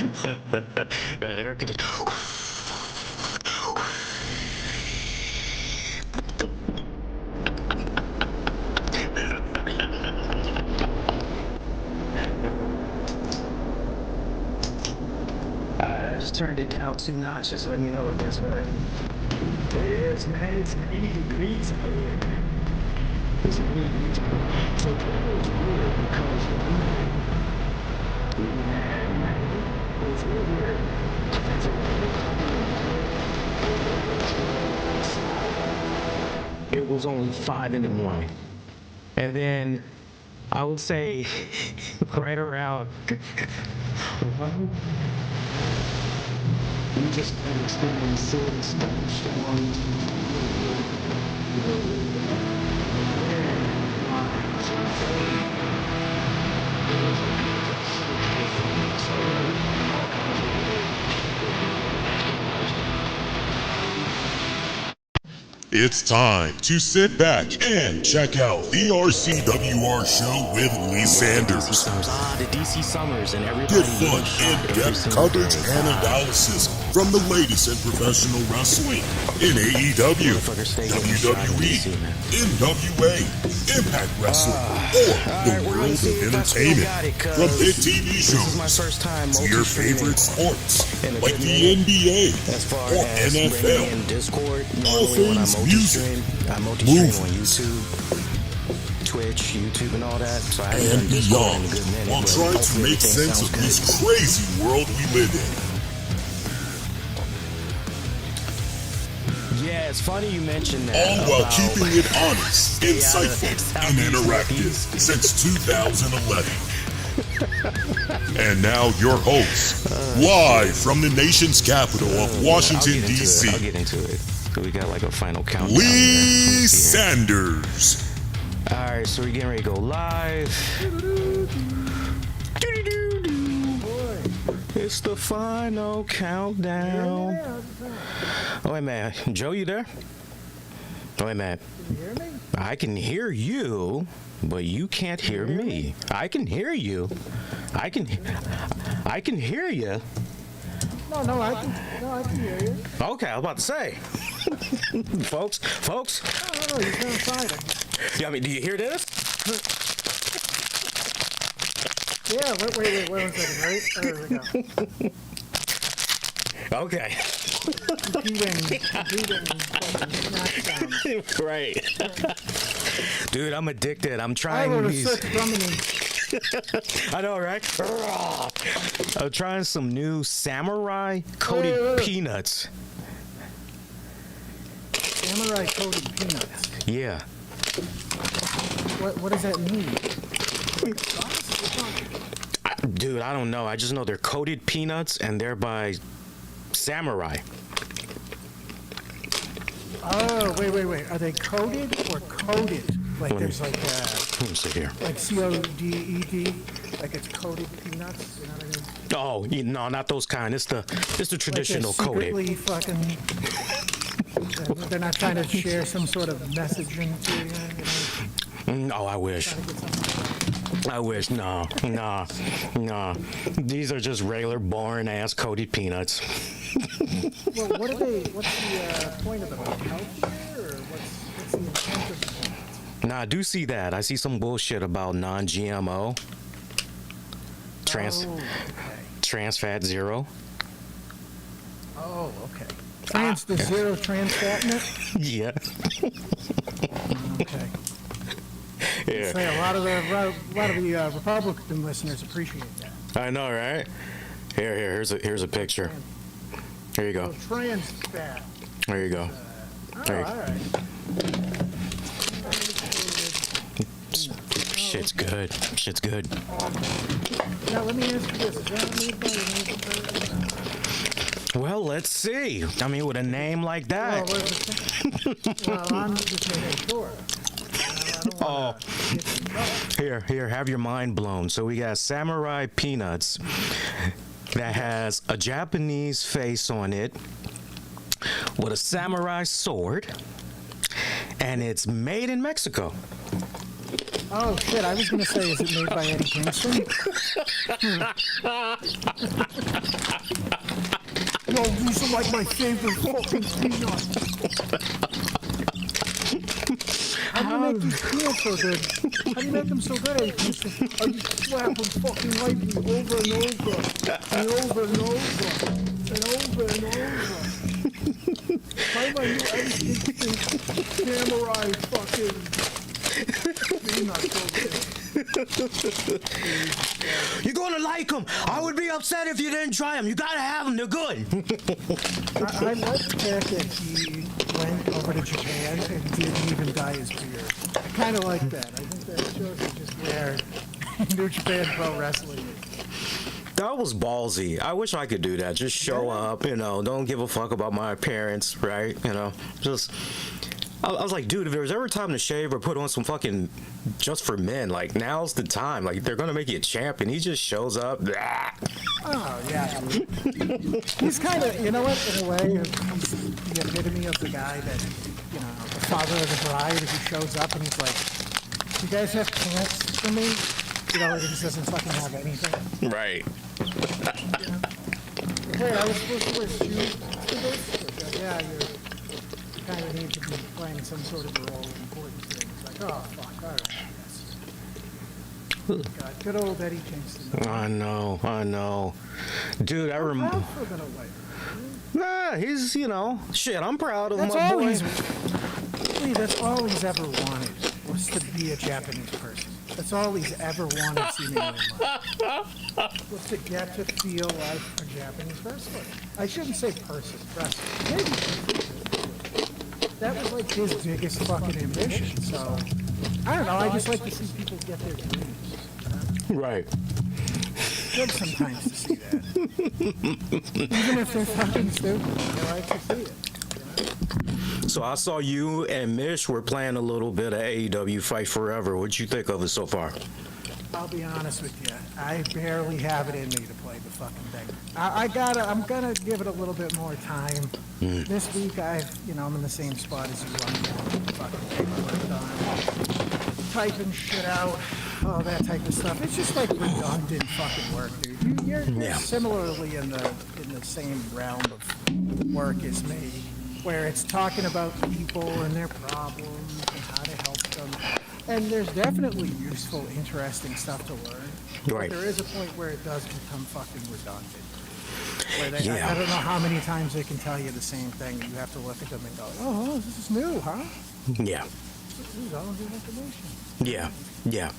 I just turned it down 2 notches, letting you know what this way. Yes, man, it's 80 degrees out here. It's weird. So it's weird because it's weird. It was only 5 in the morning. And then I would say right around we just experienced storms. It's time to sit back and check out the RCWR Show with Lee Sanders. The DC Summers and everybody. Get fun, in-depth coverage and analysis from the latest in professional wrestling in AEW, WWE, NWA, Impact Wrestling, or the world of entertainment. From hit TV shows to your favorite sports, like the NBA or NFL. All things music, movies, Twitch, YouTube, and all that. So I and beyond, while trying to make sense of this crazy world we live in. Yeah, it's funny you mentioned that. All while keeping it honest, insightful, and interactive since 2011. And now your host, live from the nation's capital of Washington, D.C. I'll get into it. We got like a final countdown. Lee Sanders. All right, so we're getting ready to go live. It's the final countdown. Oh, wait, man. Joe, you there? Oh, wait, man. Can you hear me? I can hear you, but you can't hear me. I can hear you. I can hear you. No, I can hear you. Okay, I was about to say. folks. No, you sound fine. Yeah, I mean, do you hear this? Yeah, wait 1 second, right? There we go. Okay. Competing Right. Dude, I'm addicted. I'm I trying wrote a these. search drumming. I know, right? I'm trying some new samurai coated peanuts. Samurai coated peanuts. Yeah. What does that mean? Dude, I don't know. I just know they're coated peanuts and they're by samurai. Oh, wait. Are they coated or coated? Like there's like Let me see here. like CODED, like it's coated peanuts. You know what I mean? Oh, no, not those kind. It's the traditional like coated. secretly fucking. They're not trying to share some sort of messaging to you. No, I wish. No. These are just regular, boring ass coated peanuts. Well, what's the point of them? Healthier, or what's the intent of them? Nah, I do see that. I see some bullshit about non-GMO. Trans fat zero. Oh, okay. The zero trans fat in it? Yeah. Okay. Yeah. Say a lot of the Republican listeners appreciate that. I know, right? Here's a picture. Here you go. So trans fat. There you go. All right. Shit's good. Now let me ask you this: is that made by an Well, let's see. I mean, with a name like that. Well, I'm just making sure. Oh, here, have your mind blown. So we got samurai peanuts that has a Japanese face on it with a samurai sword, and it's made in Mexico. Oh shit! I was gonna say, is it made by Eddie Kingston? No, these are like my favorite fucking peanuts. How do you make these peanuts so good? How do you make them so good, Eddie Kingston? I just slap them fucking lightly over and over, and over and over, and over and over. Try my new Eddie Kingston samurai fucking. You're gonna like them. I would be upset if you didn't try them. You gotta have them. They're good. I like the fact that he went over to Japan and didn't even dye his beard. I kind of like that. I think that shows you just where New Japan Pro Wrestling is. That was ballsy. I wish I could do that. Just show up, you know, don't give a fuck about my appearance, right? You know, just... I was like, dude, if there was ever time to shave or put on some fucking just for men, like, now's the time. Like, they're gonna make you a champion. He just shows up. Oh, yeah. He's kind of, you know what, in a way, he's the epitome of the guy that, you know, the father of the bride, who shows up and he's like, you guys have pants for me? You know, he just doesn't fucking have anything. Right. You know? Hey, I was supposed to wear shoes for this? Yeah, you kind of need to be playing some sort of role in important things. Like, oh, fuck, all right, yes. God, good old Eddie Kingston. I know. Dude, I remember. Nah, he's, you know, shit, I'm proud of That's my all boy. That's all he's ever wanted, was to be a Japanese person. That's all he's ever wanted seemingly in life. Was to get to feel like a Japanese wrestler. I shouldn't say person, wrestler. Maybe. That was like his biggest fucking ambition, so I don't know, I just like to see people get their dreams. Right. Good sometimes to see that. Even if they're fucking stupid, I like to see it. So I saw you and Mish were playing a little bit of AEW Fight Forever. What'd you think of it so far? I'll be honest with you, I barely have it in me to play the fucking thing. I'm gonna give it a little bit more time. This week I'm in the same spot as you. I'm fucking paperwork done, typing shit out, all that type of stuff. It's just like redundant fucking work, dude. You're similarly in the same realm of work as me, where it's talking about people and their problems and how to help them. And there's definitely useful, interesting stuff to learn. Right. But there is a point where it does become fucking redundant. Where I don't know how many times they can tell you the same thing. You have to look at them and go, oh, this is new, huh? Yeah. This is all new information. Yeah.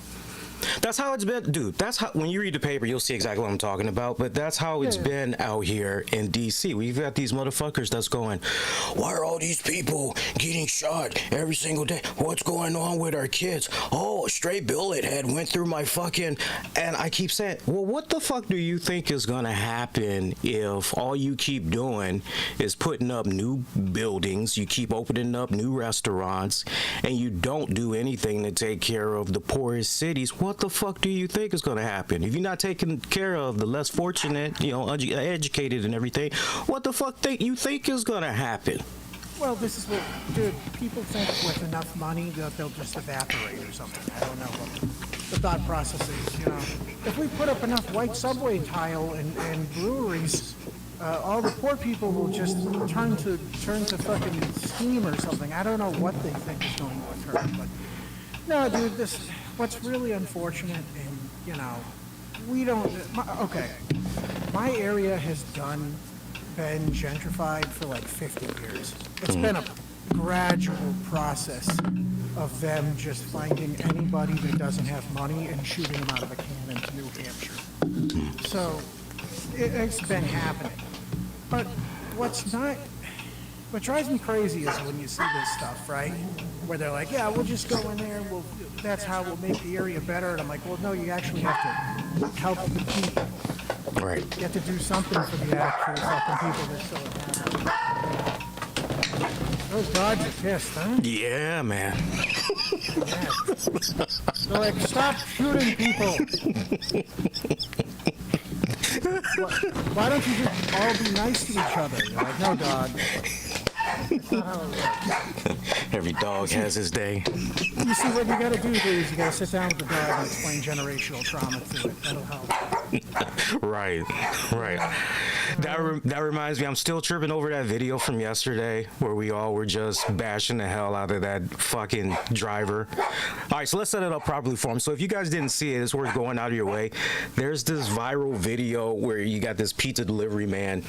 That's how it's been, dude. That's how, when you read the paper, you'll see exactly what I'm talking about. But that's how it's been out here in DC. We've got these motherfuckers that's going, why are all these people getting shot every single day? What's going on with our kids? Oh, a stray bullet had went through my fucking... And I keep saying, well, what the fuck do you think is gonna happen if all you keep doing is putting up new buildings, you keep opening up new restaurants, and you don't do anything to take care of the poorest cities? What the fuck do you think is going to happen? If you're not taking care of the less fortunate, you know, educated and everything, what the fuck you think is going to happen? Well, this is what, dude, people think with enough money that they'll just evaporate or something. I don't know what the thought process is, you know. If we put up enough white subway tile and breweries, all the poor people will just turn to fucking steam or something. I don't know what they think is going to occur, but no, dude, what's really unfortunate, and, you know, my area has been gentrified for like 50 years. It's been a gradual process of them just finding anybody that doesn't have money and shooting them out of a cannon to New Hampshire. So, it's been happening. But what drives me crazy is when you see this stuff, right? Where they're like, yeah, we'll just go in there, that's how we'll make the area better. And I'm like, well, no, you actually have to help the people. Right. You have to do something for the actual fucking people that still inhabit. Those dogs are pissed, huh? Yeah, man. Yeah. They're like, stop shooting people. Why don't you just all be nice to each other? You're like, no, dog. That's not how it works. Every dog has his day. You see, what you got to do is you got to sit down with the dog and explain generational trauma to it. That'll help. Right. That reminds me, I'm still tripping over that video from yesterday where we all were just bashing the hell out of that fucking driver. All right, so let's set it up properly for him. So if you guys didn't see it, it's worth going out of your way. There's this viral video where you got this pizza delivery man,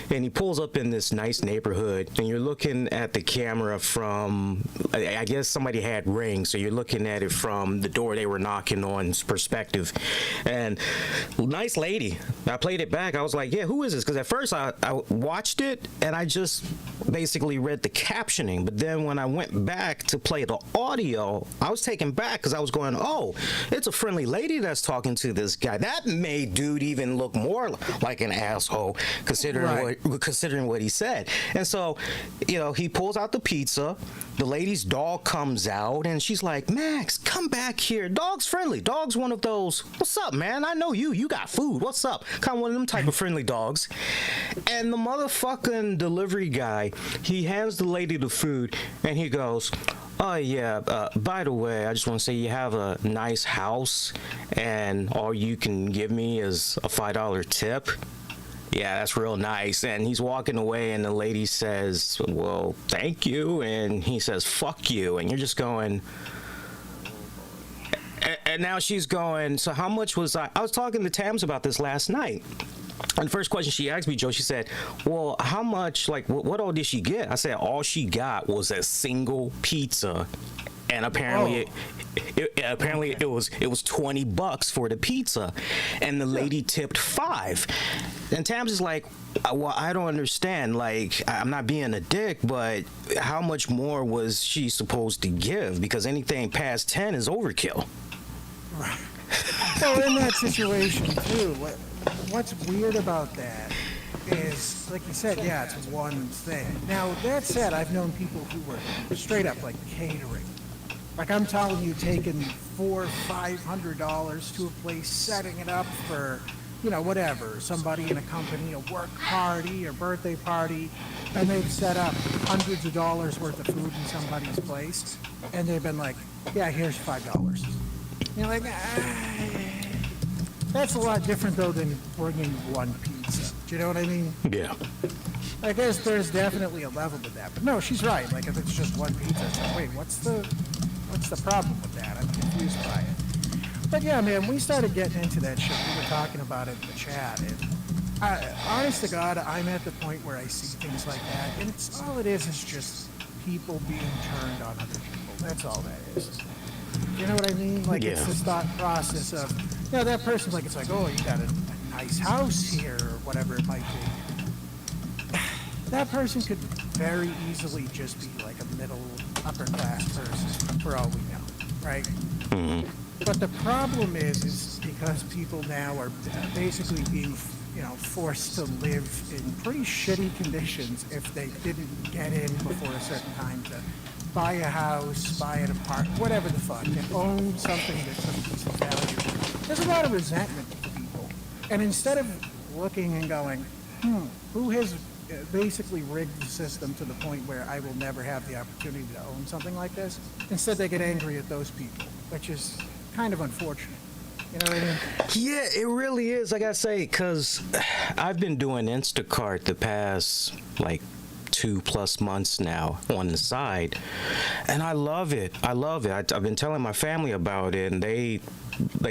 and he pulls up in this nice neighborhood, and you're looking at the camera from, I guess somebody had Ring, so you're looking at it from the door they were knocking on's perspective. And nice lady. I played it back. I was like, yeah, who is this? Because at first I watched it and I just basically read the captioning. But then when I went back to play the audio, I was taken back because I was going, oh, it's a friendly lady that's talking to this guy. That made dude even look more like an asshole considering what he said. And so, you know, he pulls out the pizza. The lady's dog comes out and she's like, Max, come back here. Dog's friendly. Dog's one of those, what's up, man? I know you got food. What's up? Kind of one of them type of friendly dogs. And the motherfucking delivery guy, he hands the lady the food and he goes, oh yeah, by the way, I just want to say you have a nice house and all you can give me is a $5 tip. Yeah, that's real nice. And he's walking away and the lady says, well, thank you. And he says, fuck you. And you're just going, and now she's going, so how much was I was talking to Tams about this last night. And the first question she asked me, Joe, she said, well, how much, like, what all did she get? I said, all she got was a single pizza. And apparently, it was $20 for the pizza, and the lady tipped $5. And Tams is like, well, I don't understand. Like, I'm not being a dick, but how much more was she supposed to give? Because anything past 10 is overkill. Right. So in that situation too, what's weird about that is, like you said, yeah, it's one thing. Now that said, I've known people who were straight up like catering. Like I'm telling you, taking $400 or $500 to a place, setting it up for, you know, whatever, somebody in a company, a work party or birthday party, and they've set up hundreds of dollars worth of food in somebody's place, and they've been like, yeah, here's $5. You're like, that's a lot different though than bringing one pizza. Do you know what I mean? Yeah. I guess there's definitely a level to that, but no, she's right. Like if it's just one pizza, it's like, wait, what's the problem with that? I'm confused by it. But yeah, man, we started getting into that shit. We were talking about it in the chat, and honest to God, I'm at the point where I see things like that, and it's all it is just people being turned on other people. That's all that is. You know what I mean? Like it's this thought process of, you know, that person's like, it's like, oh, you got a nice house here, or whatever it might be. That person could very easily just be like a middle, upper class person, for all we know, right? Mm-hmm. But the problem is because people now are basically being, you know, forced to live in pretty shitty conditions if they didn't get in before a certain time to buy a house, buy an apartment, whatever the fuck, and own something that's some piece of value. There's a lot of resentment for people. And instead of looking and going, who has basically rigged the system to the point where I will never have the opportunity to own something like this, instead they get angry at those people, which is kind of unfortunate. You know what I mean? Yeah, it really is. I gotta say, because I've been doing Instacart the past, like, 2+ months now on the side, and I love it. I've been telling my family about it, and they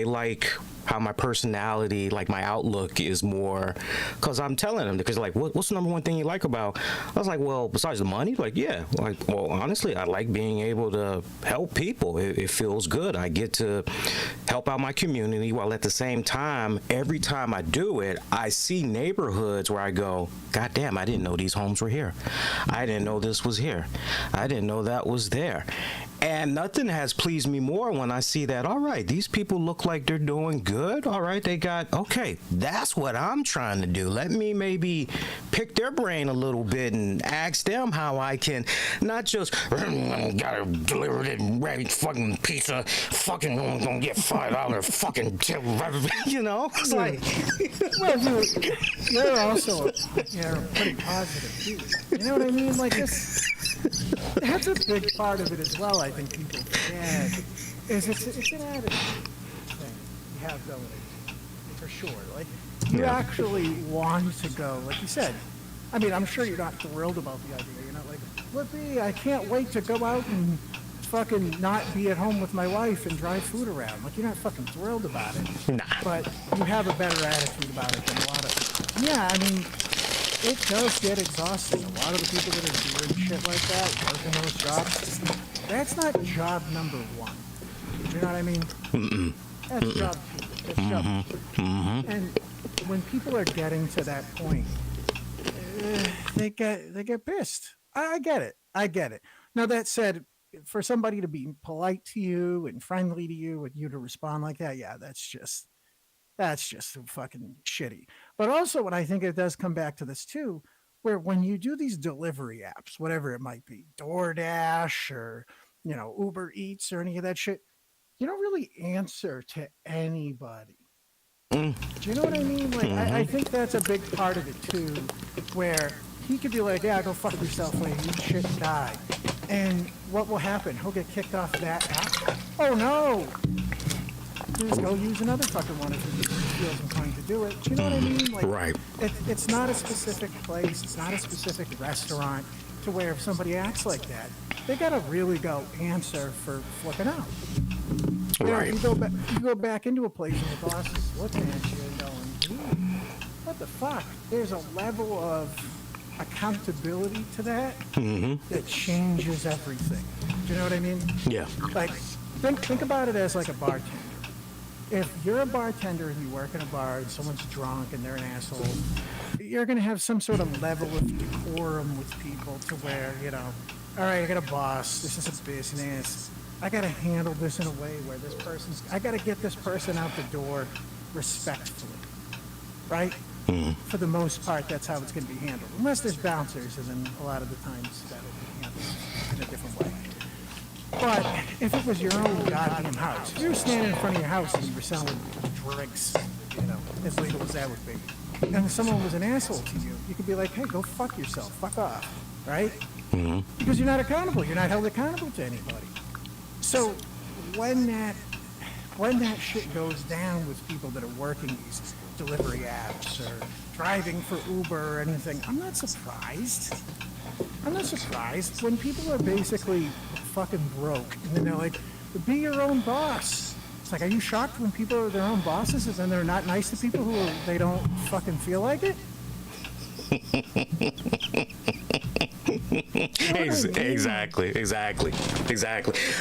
like how my personality, like my outlook is more, because I'm telling them, because like, what's the number one thing you like about? I was like, well, besides the money, like, yeah, like, well, honestly, I like being able to help people. It feels good. I get to help out my community, while at the same time, every time I do it, I see neighborhoods where I go, God damn, I didn't know these homes were here. I didn't know this was here. I didn't know that was there. And nothing has pleased me more when I see that, all right, these people look like they're doing good. All right, okay, that's what I'm trying to do. Let me maybe pick their brain a little bit and ask them how I can not just, gotta deliver it, fucking pizza, fucking gonna get $5 fucking tip, you know? It's like, well, you're also pretty positive, too. You know what I mean? Like, that's a big part of it as well, I think people forget, is it's an attitude thing you have going, for sure. Like, you actually want to go, like you said. I mean, I'm sure you're not thrilled about the idea. You're not like, Flippy, I can't wait to go out and fucking not be at home with my wife and drive food around. Like, you're not fucking thrilled about it. Nah. But you have a better attitude about it than a lot of people. Yeah, I mean, it does get exhausting. A lot of the people that are doing shit like that, working those jobs, that's not job number one. You know what I mean? Mm-mm. That's job two. That's job two. And when people are getting to that point, they get pissed. I get it. Now, that said, for somebody to be polite to you and friendly to you and you to respond like that, yeah, that's just fucking shitty. But also, what I think it does come back to this too, where when you do these delivery apps, whatever it might be, DoorDash or, Uber Eats or any of that shit, you don't really answer to anybody. Do you know what I mean? Like, I think that's a big part of it too, where he could be like, yeah, go fuck yourself, like, you shit and die. And what will happen? He'll get kicked off that app. Oh no! Just go use another fucking one if he feels inclined to do it. Do you know what I mean? Like, right. It's not a specific place. It's not a specific restaurant to where if somebody acts like that, they gotta really go answer for flipping out. Right. You go back into a place and the boss is looking at you and going, what the fuck? There's a level of accountability to that that changes everything. Do you know what I mean? Yeah. Like, think about it as like a bartender. If you're a bartender and you work in a bar and someone's drunk and they're an asshole, you're going to have some sort of level of decorum with people to where, all right, I got a boss. This is a business. I got to handle this in a way where I got to get this person out the door respectfully, right? For the most part, that's how it's going to be handled. Unless there's bouncers, and then a lot of the times that'll be handled in a different way. But if it was your own goddamn house, if you were standing in front of your house and you were selling drinks, as legal as that would be, and someone was an asshole to you, you could be like, hey, go fuck yourself, fuck off, right? Because you're not accountable. You're not held accountable to anybody. So when that shit goes down with people that are working these delivery apps or driving for Uber or anything, I'm not surprised. When people are basically fucking broke and then they're like, be your own boss. It's like, are you shocked when people are their own bosses and then they're not nice to people who they don't fucking feel like it? Exactly.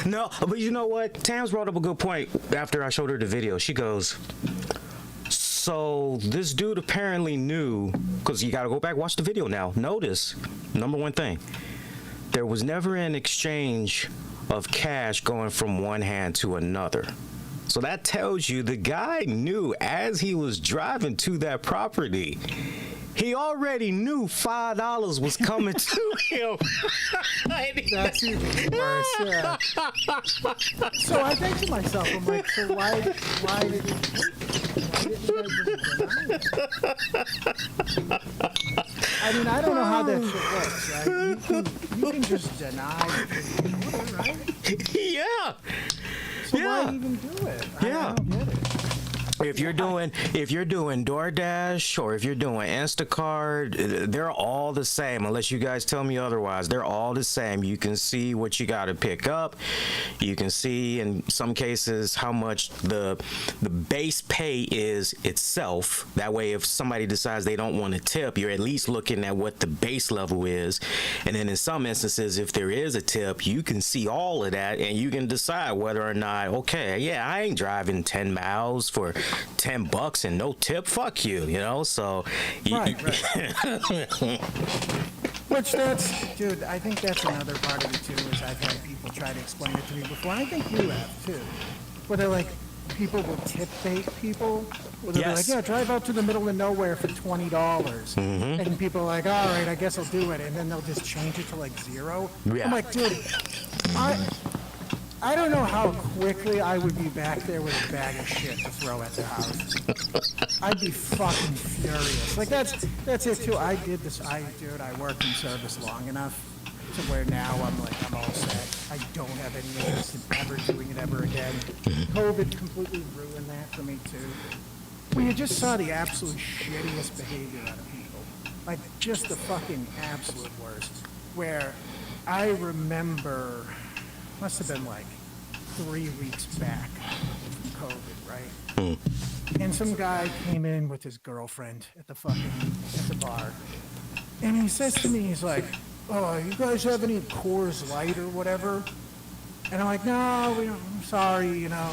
No, but you know what? Tam's brought up a good point after I showed her the video. She goes, so this dude apparently knew, because you got to go back, watch the video now. Notice, number one thing, there was never an exchange of cash going from one hand to another. So that tells you the guy knew as he was driving to that property, he already knew $5 was coming to him. That's even worse, yeah. So I think to myself, I'm like, so why didn't you guys just deny it? I mean, I don't know how that shit works, right? You can just deny it, right? Yeah. So why even do it? I don't get it. If you're doing DoorDash or if you're doing Instacart, they're all the same. Unless you guys tell me otherwise, they're all the same. You can see what you got to pick up. You can see in some cases how much the base pay is itself. That way, if somebody decides they don't want to tip, you're at least looking at what the base level is. And then in some instances, if there is a tip, you can see all of that and you can decide whether or not, okay, yeah, I ain't driving 10 miles for $10 and no tip. Fuck you, So right. Which dude, I think that's another part of it too, is I've had people try to explain it to me before, and I think you have too, where they're like, people will tip bait people, where they'll be like, yeah, drive out to the middle of nowhere for $20, and people are like, all right, I guess I'll do it, and then they'll just change it to like $0. Yeah. I'm like, dude, I don't know how quickly I would be back there with a bag of shit to throw at their house. I'd be fucking furious. Like, that's it too. I worked in service long enough to where now I'm all set. I don't have any interest in ever doing it ever again. COVID completely ruined that for me too. You just saw the absolute shittiest behavior out of people. Like, just the fucking absolute worst. Where I remember, must have been like 3 weeks back from COVID, right? And some guy came in with his girlfriend at the bar. And he says to me, he's like, oh, you guys have any Coors Light or whatever? And I'm like, no, we don't, I'm sorry, you know,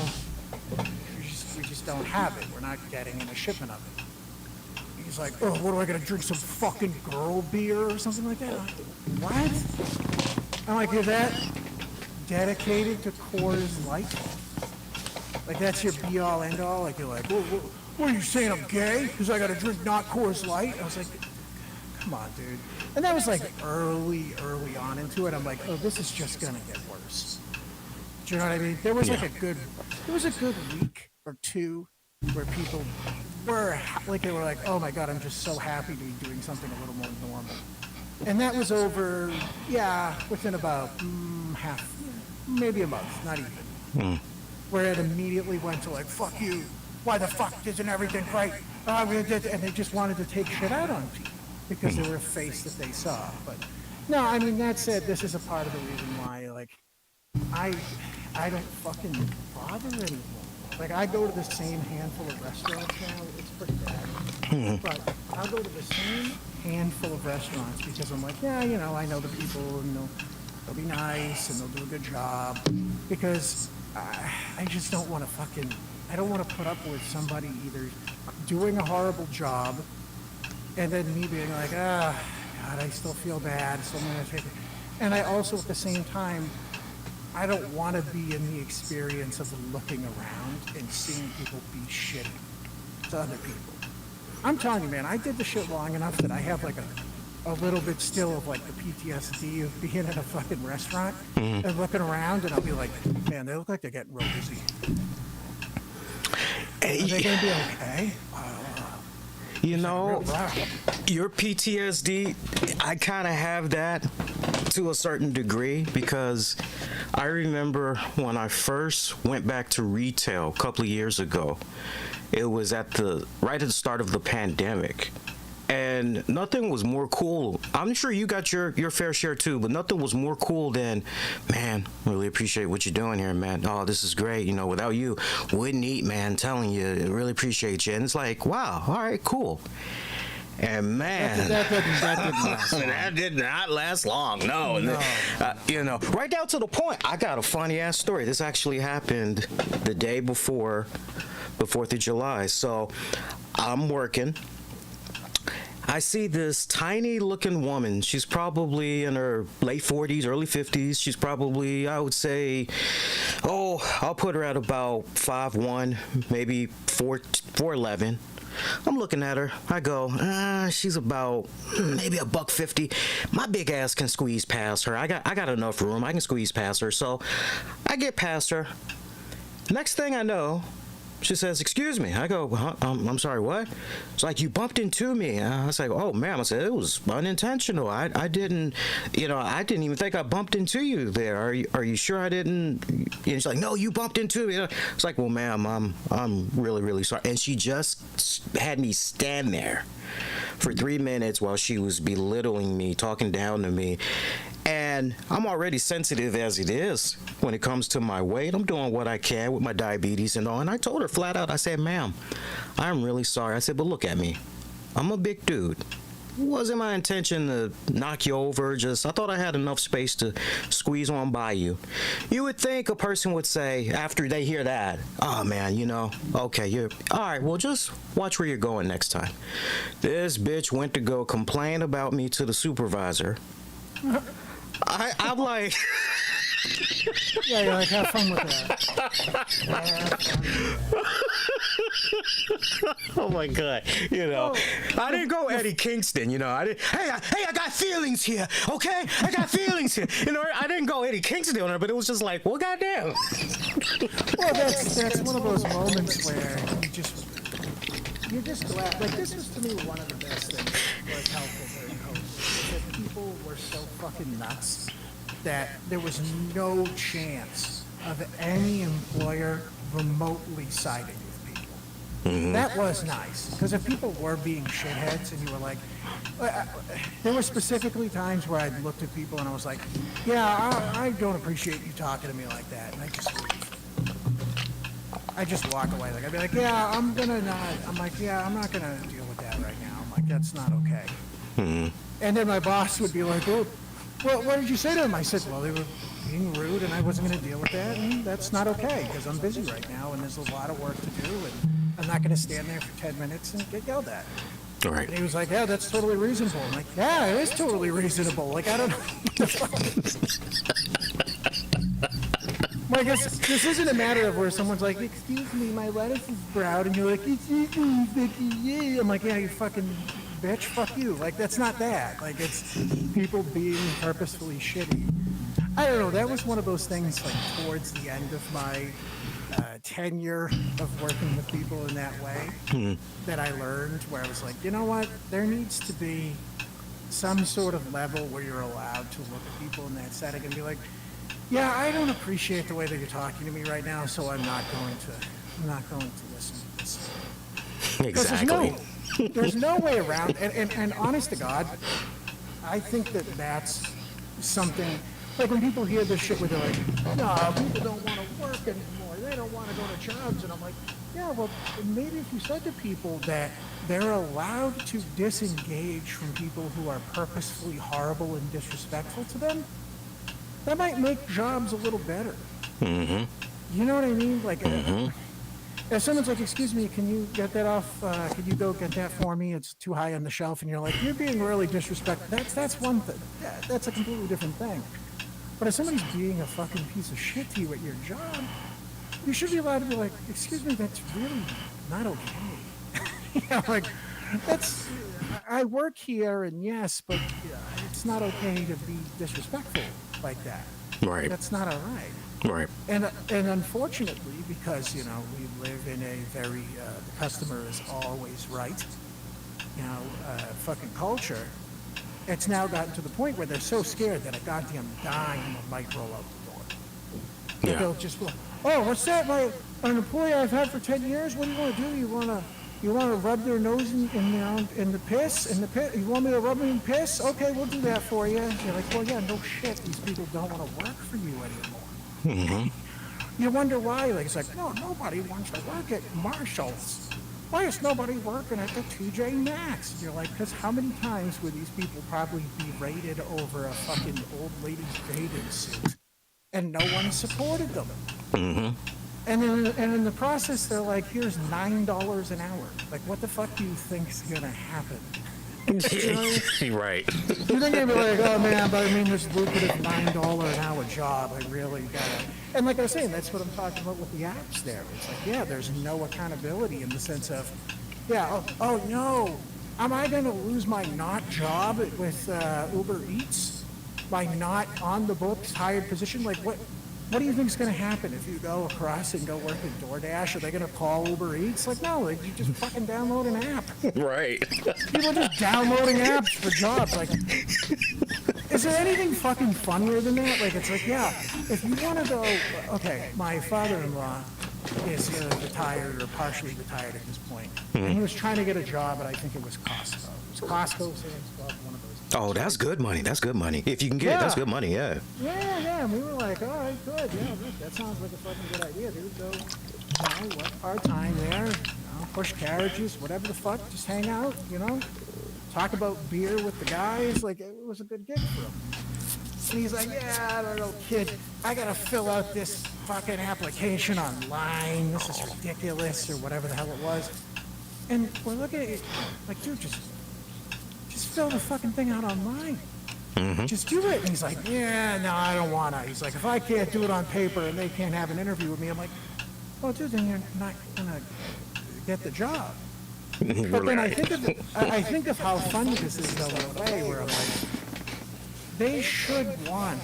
we just don't have it. We're not getting in a shipment of it. He's like, oh, what do I gotta drink, some fucking girl beer or something like that? I'm like, what? I'm like, you're that dedicated to Coors Light? Like, that's your be-all, end-all? Like, you're like, what are you saying, I'm gay? Because I gotta drink not Coors Light? I was like, come on, dude. And that was like early on into it. I'm like, oh, this is just gonna get worse. Do you know what I mean? There was a good week or two where people were like, they were like, oh my God, I'm just so happy to be doing something a little more normal. And that was over, within about maybe a month, not even. Where it immediately went to like, fuck you, why the fuck isn't everything right? And they just wanted to take shit out on people because they were a face that they saw. But no, I mean, that said, this is a part of the reason why, like, I don't fucking bother anymore. Like, I go to the same handful of restaurants now. It's pretty bad. But I'll go to the same handful of restaurants because I'm like, yeah, you know, I know the people and they'll be nice and they'll do a good job. Because I just don't want to I don't want to put up with somebody either doing a horrible job and then me being like, God, I still feel bad, so I'm going to take it. And I also, at the same time, I don't want to be in the experience of looking around and seeing people be shitty to other people. I'm telling you, man, I did the shit long enough that I have like a little bit still of like the PTSD of being in a fucking restaurant and looking around, and I'll be like, man, they look like they're getting real busy. Are they going to be okay? You know, your PTSD, I kind of have that to a certain degree because I remember when I first went back to retail a couple of years ago, it was right at the start of the pandemic. And nothing was more cool. I'm sure you got your fair share too, but nothing was more cool than, man, really appreciate what you're doing here, man. Oh, this is great. You know, without you, wouldn't eat, man. Telling you, really appreciate you. And it's like, wow, all right, cool. And man, that did not last long. No. You know, right down to the point. I got a funny ass story. This actually happened the day before the 4th of July. So I'm working. I see this tiny looking woman. She's probably in her late 40s, early 50s. She's probably, I would say, I'll put her at about 5'1", maybe 4'11". I'm looking at her. I go, she's about maybe $150. My big ass can squeeze past her. I got enough room. I can squeeze past her. So I get past her. Next thing I know, she says, excuse me. I go, I'm sorry, what? It's like, you bumped into me. I was like, oh, ma'am. I said, it was unintentional. I didn't even think I bumped into you there. Are you sure I didn't? And she's like, no, you bumped into me. It's like, well, ma'am, I'm really, really sorry. And she just had me stand there for 3 minutes while she was belittling me, talking down to me. And I'm already sensitive as it is when it comes to my weight. I'm doing what I can with my diabetes and all. And I told her flat out, I said, ma'am, I'm really sorry. I said, but look at me. I'm a big dude. wasn't my intention to knock you over. I thought I had enough space to squeeze on by you. You would think a person would say after they hear that, oh man, okay, you're all right. Well, just watch where you're going next time. This bitch went to go complain about me to the supervisor. I'm like. Yeah, you're like, have fun with that. Oh my God! I didn't go Eddie Kingston. I didn't. Hey, I got feelings here. Okay, I got feelings here. I didn't go Eddie Kingston on her, but it was just like, well, goddamn. Well, that's one of those moments where you're just glad. Like, this was to me one of the best things that was helpful during COVID. That people were so fucking nuts that there was no chance of any employer remotely siding with people. Mm-hmm. That was nice, because if people were being shitheads and you were like, there were specifically times where I looked at people and I was like, yeah, I don't appreciate you talking to me like that, and I just leave. I just walk away. Like, I'd be like, I'm not gonna deal with that right now. I'm like, that's not okay. Mm-hmm. And then my boss would be like, oh, well, what did you say to them? I said, well, they were being rude, and I wasn't going to deal with that, and that's not okay, because I'm busy right now, and there's a lot of work to do, and I'm not going to stand there for 10 minutes and get yelled at. All right. And he was like, yeah, that's totally reasonable. I'm like, yeah, it is totally reasonable. Like, I don't know. Like, this isn't a matter of where someone's like, excuse me, my lettuce is brown, and you're like, excuse me, Vicky, yeah. I'm like, yeah, you fucking bitch, fuck you. Like, that's not that. Like, it's people being purposefully shitty. I don't know, that was one of those things, like, towards the end of my tenure of working with people in that way that I learned, where I was like, you know what, there needs to be some sort of level where you're allowed to look at people in that setting and be like, yeah, I don't appreciate the way that you're talking to me right now, so I'm not going to listen to this. Exactly. There's no way around, and honest to God, I think that's something, like when people hear this shit where they're like, no, people don't want to work anymore, they don't want to go to jobs, and I'm like, yeah, well, maybe if you said to people that they're allowed to disengage from people who are purposefully horrible and disrespectful to them, that might make jobs a little better. Mm-hmm. You know what I mean? Like, if someone's like, excuse me, can you get that off, can you go get that for me? It's too high on the shelf. And you're like, you're being really disrespectful. That's one thing. That's a completely different thing. But if somebody's being a fucking piece of shit to you at your job, you should be allowed to be like, excuse me, that's really not okay. Like, I work here, and yes, but it's not okay to be disrespectful like that. Right. That's not all right. Right. And unfortunately, because, we live in a very, the customer is always right, fucking culture, it's now gotten to the point where they're so scared that a goddamn dime might roll out the door. Yeah. They'll just go, oh, what's that? An employee I've had for 10 years? What do you want to do? You want to rub their nose in the piss? In the pit? You want me to rub them in piss? Okay, we'll do that for you. You're like, well, yeah, no shit. These people don't want to work for you anymore. Mm-hmm. You wonder why. Like, it's like, no, nobody wants to work at Marshall's. Why is nobody working at the TJ Maxx? You're like, because how many times would these people probably be rated over a fucking old lady's bathing suit, and no one supported them? Mm-hmm. And in the process, they're like, here's $9 an hour. Like, what the fuck do you think's gonna happen? Right. You think they'd be like, oh man, but I mean, this lucrative $9 an hour job, I really gotta. And like I was saying, that's what I'm talking about with the apps there. It's like, yeah, there's no accountability in the sense of, yeah, oh no, am I gonna lose my not job with Uber Eats? My not on the books hired position? Like, what do you think is going to happen if you go across and go work at DoorDash? Are they going to call Uber Eats? Like, no, you just fucking download an app. Right. People are just downloading apps for jobs. Like, is there anything fucking funnier than that? Like, it's like, yeah, if you want to go, okay, my father-in-law is retired or partially retired at this point. And he was trying to get a job, and I think it was Costco. It was Costco, Sam's Club, one of those. Oh, that's good money. That's good money. If you can get it, that's good money, yeah. Yeah, and we were like, all right, good. Yeah, that sounds like a fucking good idea, dude. Go, work part-time there, push carriages, whatever the fuck, just hang out, talk about beer with the guys. Like, it was a good gig for him. And he's like, yeah, I don't know, kid. I got to fill out this fucking application online. This is ridiculous, or whatever the hell it was. And we're looking at it like, dude, just fill the fucking thing out online. Just do it. And he's like, yeah, no, I don't want to. He's like, if I can't do it on paper and they can't have an interview with me, I'm like, well, dude, then you're not going to get the job. But then I think of how funny this is, though, in a way, where I'm like, they should want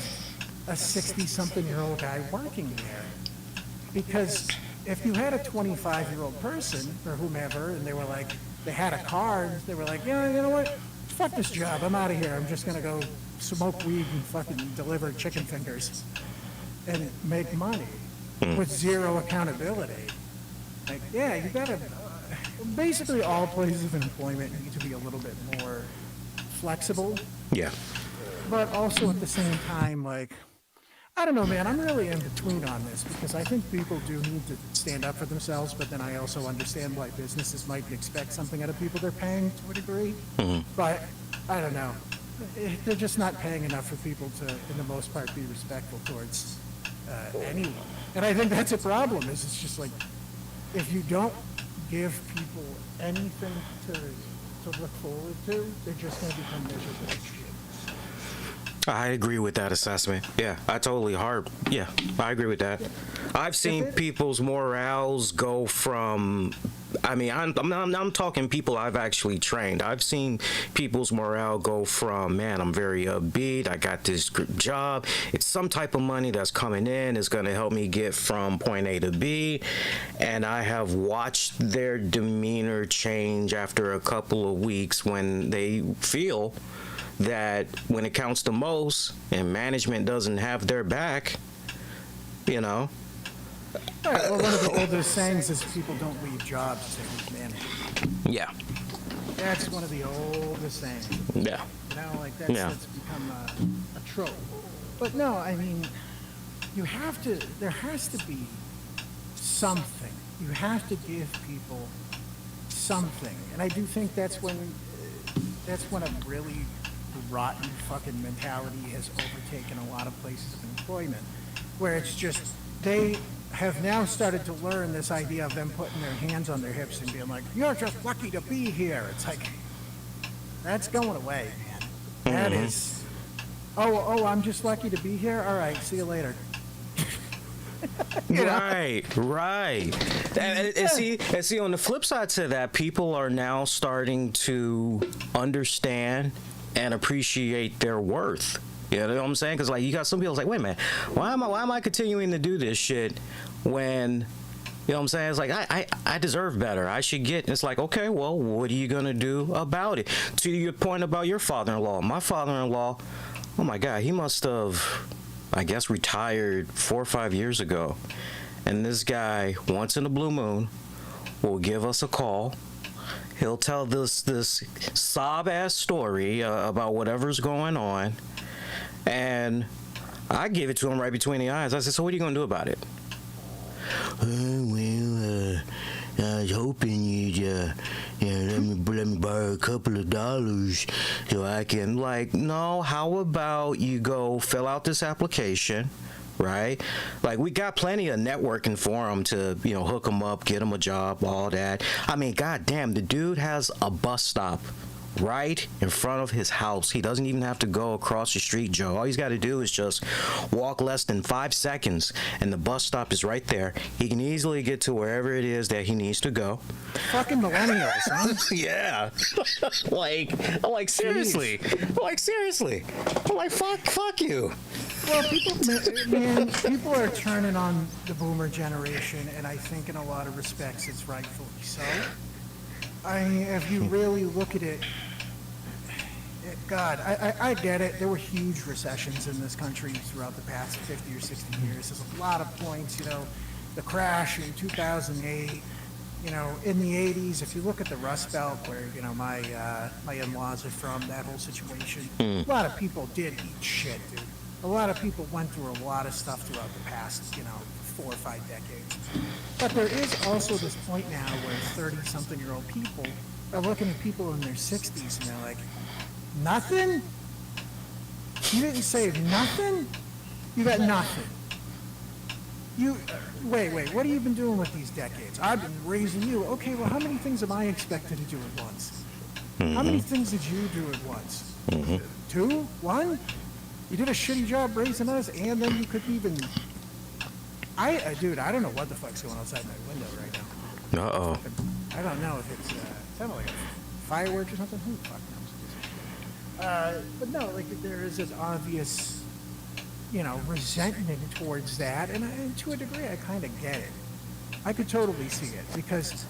a 60-something-year-old guy working there. Because if you had a 25-year-old person, or whomever, and they were like, they had a card, they were like, yeah, you know what? Fuck this job. I'm out of here. I'm just going to go smoke weed and fucking deliver chicken fingers and make money with zero accountability. Like, yeah, you got to... basically, all places of employment need to be a little bit more flexible. Yeah. But also at the same time, like, I don't know, man, I'm really in between on this because I think people do need to stand up for themselves, but then I also understand why businesses might expect something out of people they're paying to a degree. But I don't know. They're just not paying enough for people to, in the most part, be respectful towards anyone. And I think that's a problem, is it's just like, if you don't give people anything to look forward to, they're just going to become miserable as shit. I agree with that assessment. Yeah, I agree with that. I've seen people's morals go from, I mean, I'm talking people I've actually trained. I've seen people's morale go from, man, I'm very upbeat, I got this job, it's some type of money that's coming in, it's going to help me get from point A to B, and I have watched their demeanor change after a couple of weeks when they feel that when it counts the most and management doesn't have their back, you know. All right, well, one of the oldest sayings is people don't leave jobs to leave management. Yeah. That's one of the oldest sayings. Yeah. You know, like that's become a trope. But no, I mean, there has to be something. You have to give people something. And I do think that's when a really rotten fucking mentality has overtaken a lot of places of employment, where it's just, they have now started to learn this idea of them putting their hands on their hips and being like, you're just lucky to be here. It's like, that's going away, man. That is, I'm just lucky to be here? All right, see you later. Right. And see, on the flip side to that, people are now starting to understand and appreciate their worth. You know what I'm saying? Because, like, you got some people like, wait a minute, why am I continuing to do this shit when, you know what I'm saying? It's like, I deserve better. I should get, it's like, okay, well, what are you going to do about it? To your point about your father-in-law, my father-in-law, oh my God, he must have, I guess, retired 4 or 5 years ago. And this guy, once in a blue moon, will give us a call. He'll tell this sob-ass story about whatever's going on. And I give it to him right between the eyes. I said, so what are you going to do about it? I was hoping you'd let me borrow a couple of dollars so I can, like, no, how about you go fill out this application, right? Like, we got plenty of networking for him to, you know, hook him up, get him a job, all that. I mean, goddamn, the dude has a bus stop right in front of his house. He doesn't even have to go across the street, Joe. All he's got to do is just walk less than 5 seconds, and the bus stop is right there. He can easily get to wherever it is that he needs to go. Fucking millennials, huh? Yeah. I'm like, seriously. I'm like, fuck you. Well, people are turning on the boomer generation, and I think in a lot of respects it's rightfully so. I mean, if you really look at it, God, I get it. There were huge recessions in this country throughout the past 50 or 60 years. There's a lot of points, you know, the crash in 2008, you know, in the 80s. If you look at the Rust Belt, where, you know, my in-laws are from, that whole situation, a lot of people did eat shit, dude. A lot of people went through a lot of stuff throughout the past, you know, 4 or 5 decades. But there is also this point now where 30-something-year-old people are looking at people in their 60s and they're like, nothing? You didn't say nothing? You got nothing. Wait, what have you been doing with these decades? I've been raising you. Okay, well, how many things am I expected to do at once? How many things did you do at once? 2? 1? You did a shitty job raising us, and then you couldn't even... Dude, I don't know what the fuck's going outside my window right now. Uh-oh. I don't know if it's sounded like a fireworks or something. Who the fuck knows? But no, like there is an obvious, resentment towards that, and to a degree, I kind of get it. I could totally see it because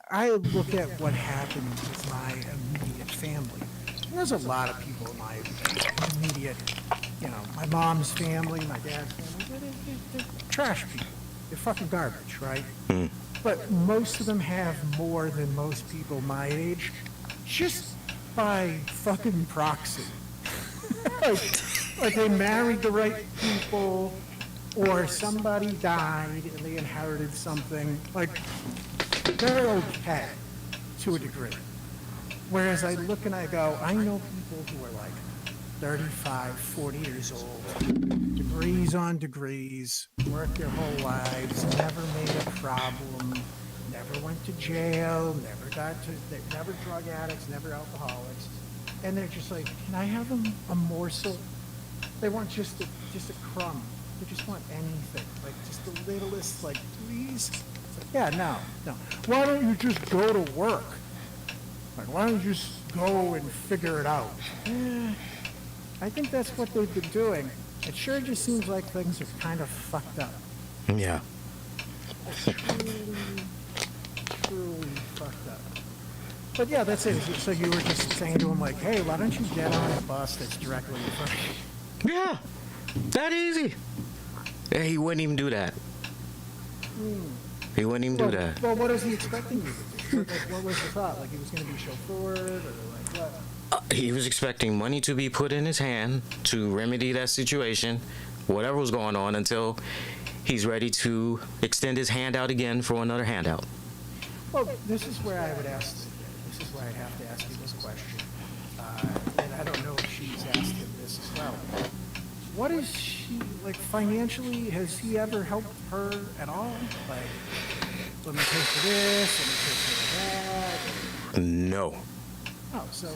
I look at what happened with my immediate family. And there's a lot of people in my immediate, my mom's family, my dad's family. They're trash people. They're fucking garbage, right? But most of them have more than most people my age, just by fucking proxy. like they married the right people, or somebody died and they inherited something. Like, they're okay to a degree. Whereas I look and I go, I know people who are like 35, 40 years old, degrees on degrees, worked their whole lives, never made a problem, never went to jail, they're never drug addicts, never alcoholics. And they're just like, can I have a morsel? They want just a crumb. They just want anything, like just the littlest, like, please. It's like, yeah, no. Why don't you just go to work? Like, why don't you just go and figure it out? I think that's what they've been doing. It sure just seems like things are kind of fucked up. Yeah. Truly fucked up. But yeah, that's it. So you were just saying to him like, hey, why don't you get on a bus that's directly in front of you? Yeah. That easy. Yeah, he wouldn't even do that. He wouldn't even do that. Well, what is he expecting you to do? Like, what was the thought? Like he was going to be chauffeured or like what? He was expecting money to be put in his hand to remedy that situation, whatever was going on, until he's ready to extend his hand out again for another handout. Well, this is where I would ask, this is where I'd have to ask you this question. And I don't know if she's asked him this as well. What is she, like financially, has he ever helped her at all? Like, let me pay for this, let me pay for that. No. Oh, so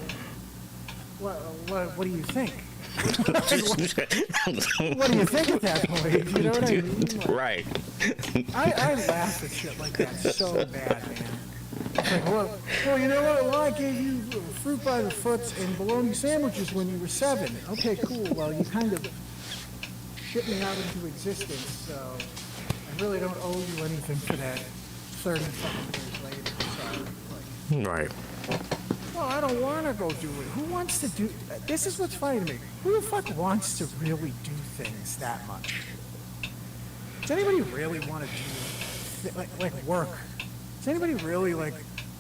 what do you think? What do you think at that point? You know what I mean? Like, Right. I laugh at shit like that so bad, man. It's like, well, you know what? Well, I gave you fruit by the foot and bologna sandwiches when you were 7. Okay, cool. Well, you kind of shit me out into existence, so I really don't owe you anything for that 30 fucking years later. So, like, Right. well, I don't want to go do it. Who wants to do... This is what's funny to me. Who the fuck wants to really do things that much? Does anybody really want to do, like work? Is anybody really, like,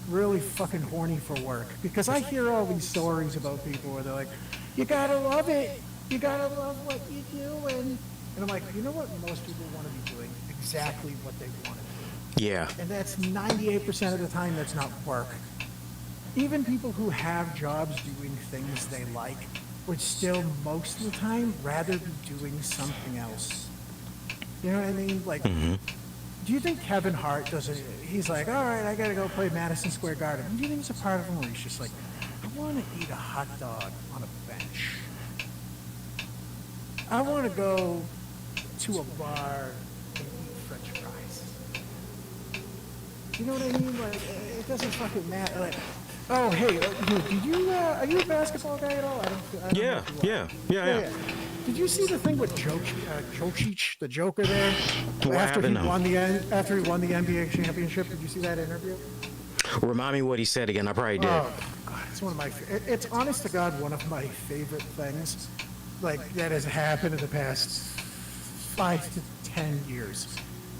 really fucking horny for work? Because I hear all these stories about people where they're like, you gotta love it. You gotta love what you do. And I'm like, you know what most people want to be doing? Exactly what they want to do. Yeah. And that's 98% of the time that's not work. Even people who have jobs doing things they like would still, most of the time, rather be doing something else. You know what I mean? Like, do you think Kevin Hart does it? He's like, all right, I got to go play Madison Square Garden. Do you think there's a part of him where he's just like, I want to eat a hot dog on a bench. I want to go to a bar and eat French fries. You know what I mean? Like, it doesn't fucking matter. Like, oh, hey, did you, are you a basketball guy at all? I don't Yeah. know if you are. Yeah. Did you see the thing with Jokic, the Joker there? What happened? After he won the NBA championship, did you see that interview? Remind me what he said again. I probably did. Oh, God, it's one of my. It's honest to God one of my favorite things, like that has happened in the past 5 to 10 years,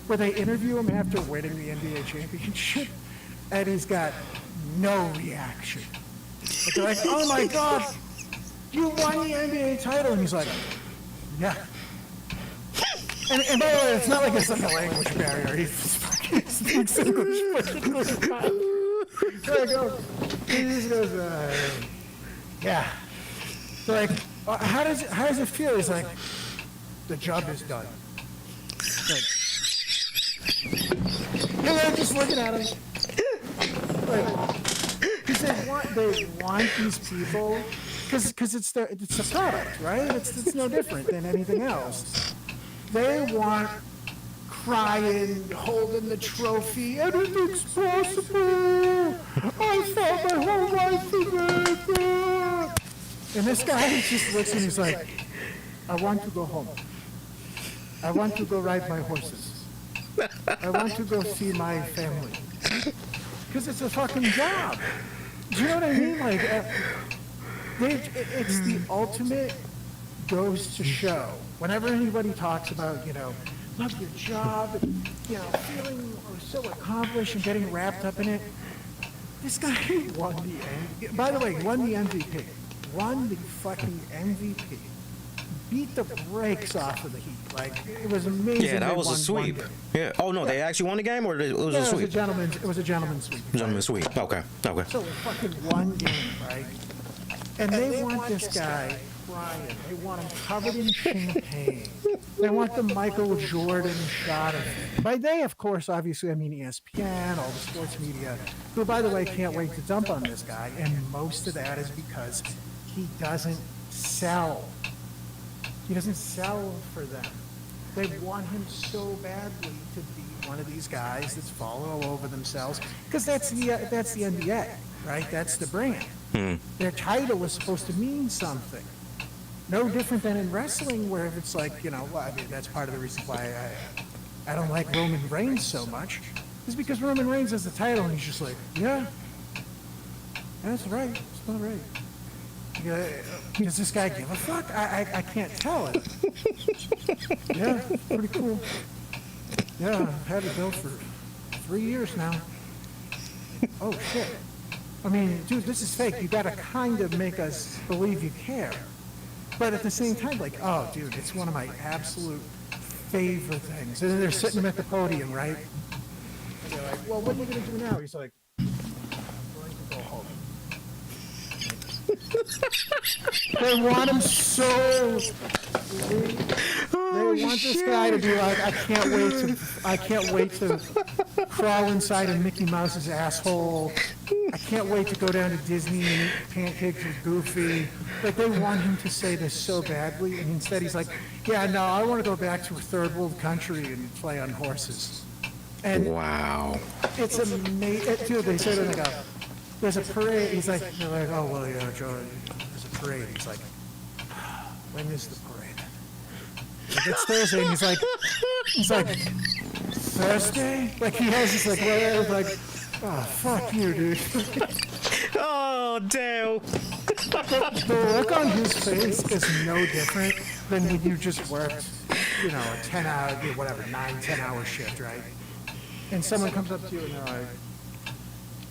where they interview him after winning the NBA championship, and he's got no reaction. Like, they're like, oh my God, you won the NBA title, and he's like, yeah. And by the way, it's not like it's like a language barrier. He speaks English. He just goes, yeah. They're like, how does it feel? He's like, the job is done. Like, and they're just looking at him. Like, because they want these people, because it's a product, right? It's no different than anything else. They want crying, holding the trophy, anything's possible. I thought my whole life was it. And this guy just looks and he's like, I want to go home. I want to go ride my horses. I want to go see my family. Because it's a fucking job. Do you know what I mean? Like, it's the ultimate goes to show. Whenever anybody talks about, love your job, and, feeling so accomplished and getting wrapped up in it, this guy won the MVP. By the way, won the MVP. Won the fucking MVP. Beat the brakes off of the Heat. Like, it was amazing. Yeah, that was a sweep. Yeah. Oh no, they actually won the game, or it was a sweep. It was a gentleman's sweep. Gentleman's sweep. Okay. So they fucking one game, right? And they want this guy crying. They want him covered in champagne. They want the Michael Jordan shot of him. By they, of course, obviously, I mean ESPN, all the sports media, who, by the way, can't wait to dump on this guy. And most of that is because he doesn't sell. He doesn't sell for them. They want him so badly to be one of these guys that's falling all over themselves, because that's the NBA, right? That's the brand. Their title is supposed to mean something. No different than in wrestling, where it's like, that's part of the reason why I don't like Roman Reigns so much, is because Roman Reigns has the title and he's just like, yeah, that's right, it's not right. Does this guy give a fuck? I can't tell it. Yeah, pretty cool. Yeah, I've had it built for 3 years now. Oh, shit. I mean, dude, this is fake. You gotta kind of make us believe you care. But at the same time, like, oh, dude, it's one of my absolute favorite things. And then they're sitting him at the podium, right? And they're like, well, what are you gonna do now? He's like, I'm going to go home. They want him so. They want this guy to be like, I can't wait to crawl inside of Mickey Mouse's asshole. I can't wait to go down to Disney and eat pancakes with Goofy. Like, they want him to say this so badly, and instead he's like, yeah, no, I want to go back to a third world country and play on horses. And wow. It's amazing. Dude, they say to him, they go, there's a parade. He's like, they're like, oh, well, yeah, Joe, there's a parade. He's like, when is the parade? Like, it's Thursday, and he's like, Thursday? Like, he has this, like, oh, fuck you, dude. Oh, damn. The look on his face is no different than when you just worked, a 10-hour, whatever, 9-10-hour shift, right? And someone comes up to you and they're like,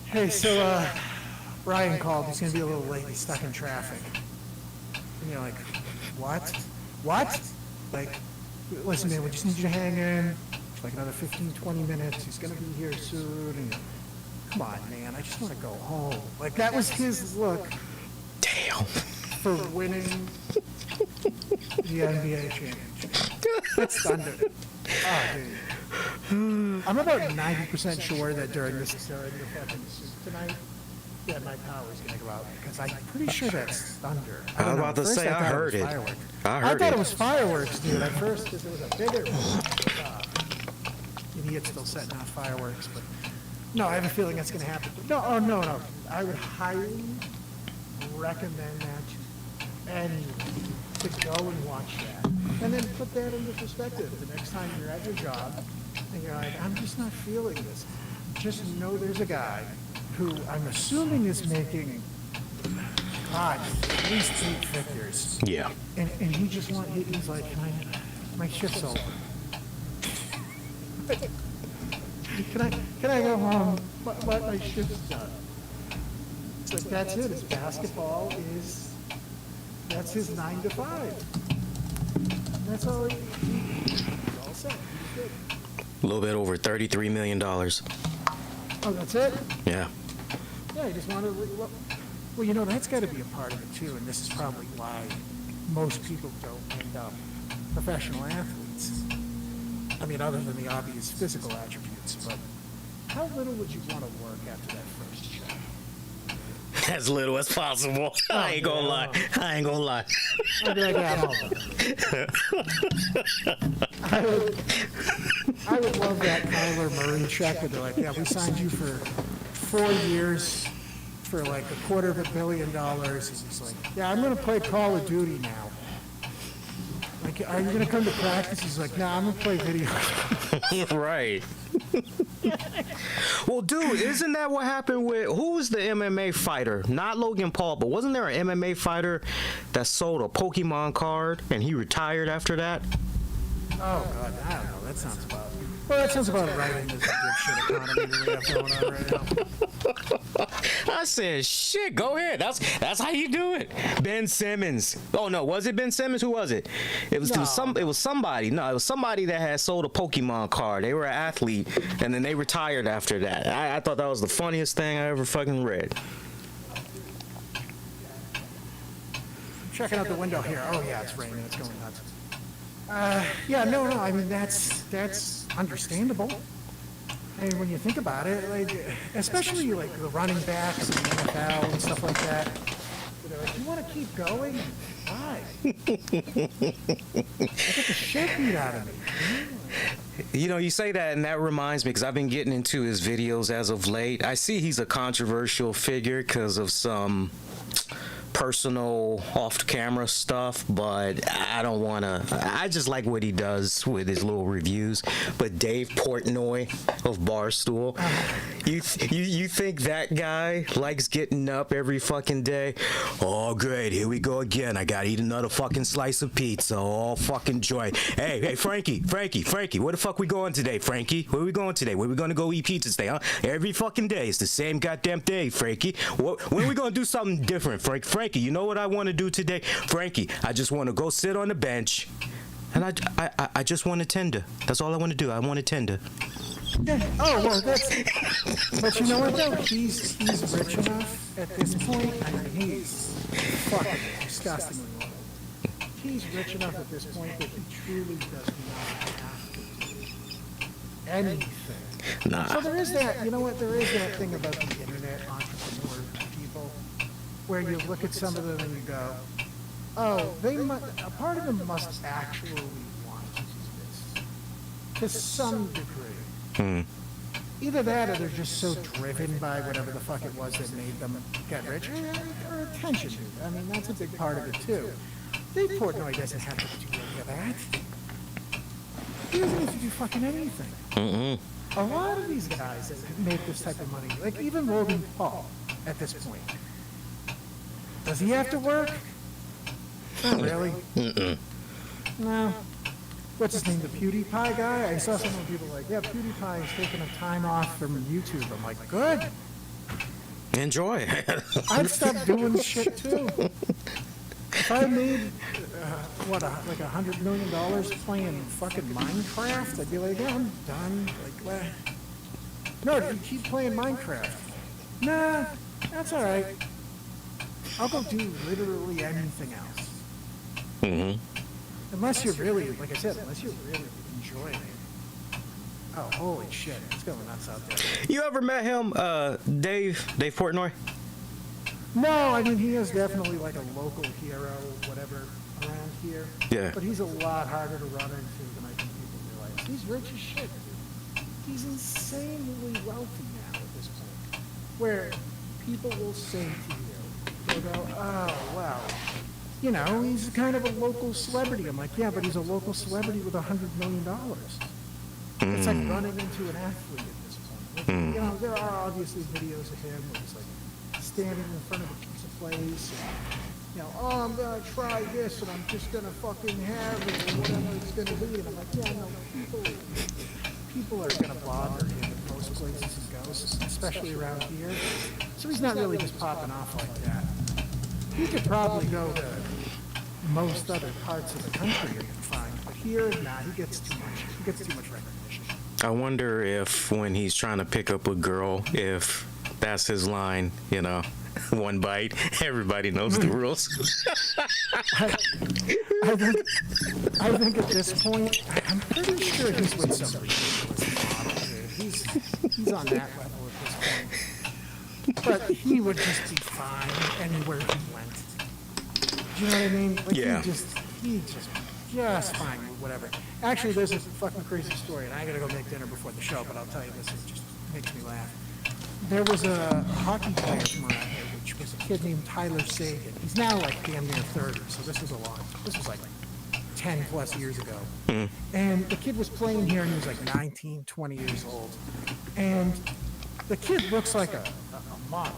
hey, so, Brian called. He's going to be a little late. He's stuck in traffic. And you're like, what? What? Like, listen, man, we just need you to hang in for like another 15, 20 minutes. He's going to be here soon. And come on, man, I just want to go home. Like, that was his look. Damn. For winning the NBA championship. That's thunder. Oh, dude. I'm about 90% sure that during the fucking suit tonight, that my power is going to go out, because I'm pretty sure that's thunder. I was about to say, I heard it. I thought it was fireworks, dude, at first, because it was a bigger one. Idiot's still setting off fireworks, but no, I have a feeling that's going to happen. No, oh, no. I would highly recommend that to anyone to go and watch that. And then put that into perspective. The next time you're at your job and you're like, I'm just not feeling this. Just know there's a guy who I'm assuming is making, God, at least 8 figures. Yeah. And he just he's like, my shift's over. Can I go home? My shift's done. It's like, that's it. It's basketball that's his 9 to 5. And that's all he's all set. He's good. A little bit over $33 million. Oh, that's it? Yeah. Yeah, he just wanted to. Well, you know, that's got to be a part of it too, and this is probably why most people don't end up professional athletes. I mean, other than the obvious physical attributes, but how little would you want to work after that first show? As little as possible. I ain't gonna lie. I ain't gonna lie. I'd be like, yeah, I'm all done. I would love that Kyler Murray check where they're like, yeah, we signed you for 4 years for like $250 million. And he's like, yeah, I'm going to play Call of Duty now. Like, are you going to come to practice? He's like, nah, I'm going to play video games. Right. Well, dude, isn't that what happened with, who was the MMA fighter? Not Logan Paul, but wasn't there an MMA fighter that sold a Pokemon card and he retired after that? Oh, God, I don't know. That sounds about right in this good shit economy that we have going on right now. I said, shit, go ahead. That's how you do it. Ben Simmons. Oh, no, was it Ben Simmons? Who was it? It was somebody. No, it was somebody that had sold a Pokemon card. They were an athlete, and then they retired after that. I thought that was the funniest thing I ever fucking read. Checking out the window here. Oh, yeah, it's raining. It's going nuts. Yeah, no, I mean, that's understandable. I mean, when you think about it, like, especially like the running backs in the NFL and stuff like that, they're like, you want to keep going? Why? I get the shit beat out of me. You know, you say that, and that reminds me, because I've been getting into his videos as of late. I see he's a controversial figure because of some personal off-camera stuff, but I don't want to. I just like what he does with his little reviews. But Dave Portnoy of Barstool, you think that guy likes getting up every fucking day? Oh, great, here we go again. I gotta eat another fucking slice of pizza. Oh, fucking joy. Hey, Frankie, where the fuck we going today, Frankie? Where we going today? Where we gonna go eat pizza today, huh? Every fucking day. It's the same goddamn day, Frankie. When are we gonna do something different, Frankie, you know what I want to do today? Frankie, I just want to go sit on the bench, and I just want a tender. That's all I want to do. I want a tender. Yeah. Oh, well, but you know what, though? He's rich enough at this point. I mean, he's fucking disgustingly low. He's rich enough at this point that he truly does not have to do anything. Nah. So there is that, you know what, there is that thing about the internet entrepreneur people, where you look at some of them and you go, oh, a part of them must actually want to do this to some degree. Either that or they're just so driven by whatever the fuck it was that made them get rich, or attention. I mean, that's a big part of it too. Dave Portnoy doesn't have to do any of that. He doesn't have to do fucking anything. A lot of these guys that make this type of money, like even Logan Paul at this point, does he have to work? Not really. No. What's his name, the PewDiePie guy? I saw some of the people like, yeah, PewDiePie is taking a time off from YouTube. I'm like, good. Enjoy. I'd stop doing shit too. If I made, like $100 million playing fucking Minecraft, I'd be like, yeah, I'm done. Like, no, you keep playing Minecraft. Nah, that's all right. I'll go do literally anything else. Unless you're really, like I said, unless you're really enjoying it. Oh, holy shit, it's going nuts out there. You ever met him, Dave Portnoy? No, I mean, he is definitely like a local hero, whatever, around here. Yeah. But he's a lot harder to run into than I think people realize. He's rich as shit, dude. He's insanely wealthy now at this point. Where people will say to you, they'll go, oh, wow. You know, he's kind of a local celebrity. I'm like, yeah, but he's a local celebrity with $100 million. It's like running into an athlete at this point. Like, you know, there are obviously videos of him where he's like standing in front of a pizza place and, you know, oh, I'm going to try this and I'm just going to fucking have it or whatever it's going to be. And I'm like, yeah, no, people are going to bother him in most places he goes, especially around here. So he's not really just popping off like that. He could probably go to most other parts of the country and find, but here, nah, he gets too much recognition. I wonder if when he's trying to pick up a girl, if That's his line, you know. One bite, everybody knows the rules. I think at this point, I'm pretty sure he's with some ridiculous model, dude. He's on that level at this point. But he would just be fine anywhere he went. Do you know what I mean? Like, Yeah. He just fine with whatever. Actually, there's a fucking crazy story, and I gotta go make dinner before the show, but I'll tell you this, it just makes me laugh. There was a hockey player from around here, which was a kid named Tyler Sagan. He's now like damn near 30, so this was like 10 plus years ago. And the kid was playing here, and he was like 19, 20 years old. And the kid looks like a model.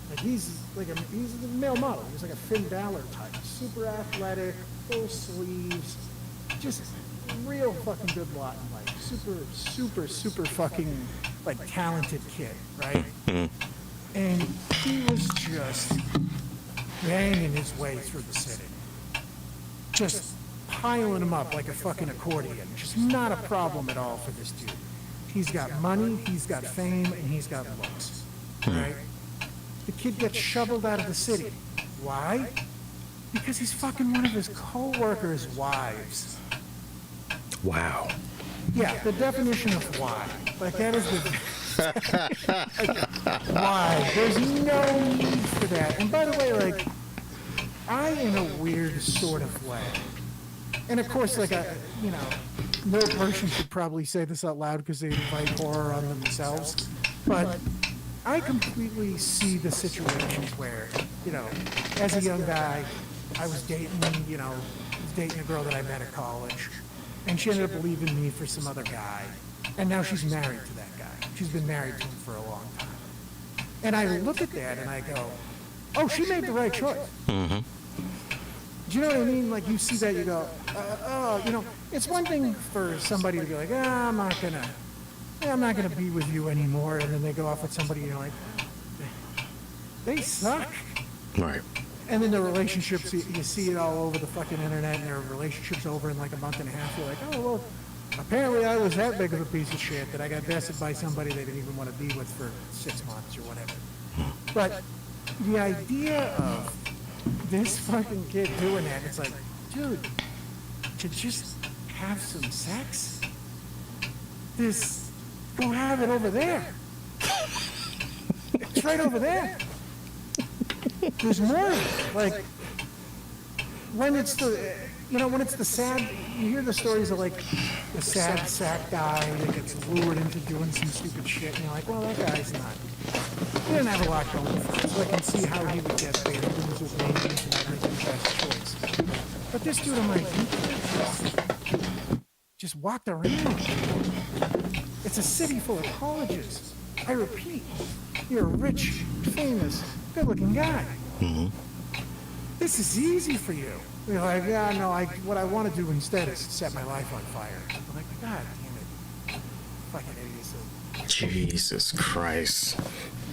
Like he's a male model. He's like a Finn Balor type, super athletic, full sleeves, just real fucking good lot in life. Super fucking like talented kid, right? And he was just banging his way through the city, just piling them up like a fucking accordion. Just not a problem at all for this dude. He's got money, he's got fame, and he's got looks, right? The kid gets shoveled out of the city. Why? Because he's fucking one of his co-workers' wives. Wow. Yeah, the definition of why. Like, that is the... why? There's no need for that. And by the way, like, I, in a weird sort of way, and of course, like, no person should probably say this out loud because they invite horror on themselves, but I completely see the situations where, as a young guy, I was dating a girl that I met at college, and she ended up leaving me for some other guy, and now she's married to that guy. She's been married to him for a long time. And I look at that and I go, oh, she made the right choice. Mm-hmm. Do you know what I mean? Like, you see that, you go, it's one thing for somebody to be like, I'm not gonna be with you anymore, and then they go off with somebody, and you're like, they suck. Right. And then the relationships, you see it all over the fucking internet, and their relationship's over in like a month and a half. You're like, oh, well, apparently I was that big of a piece of shit that I got bested by somebody they didn't even want to be with for 6 months or whatever. But the idea of this fucking kid doing that, it's like, dude, to just have some sex? Go have it over there. It's right over there. There's more. Like, when it's the sad, you hear the stories of like the sad sack guy that gets lured into doing some stupid shit, and you're like, well, that guy's not. He didn't have a lot going for him, so I can see how he would get there. Things with babies and not making the best choice. But this dude, I'm like, he just walked around. It's a city full of colleges. I repeat, you're a rich, famous, good-looking guy. Mm-hmm. This is easy for you. You're like, yeah, no, what I want to do instead is set my life on fire. I'm like, God damn it. Fucking idiots. Jesus Christ.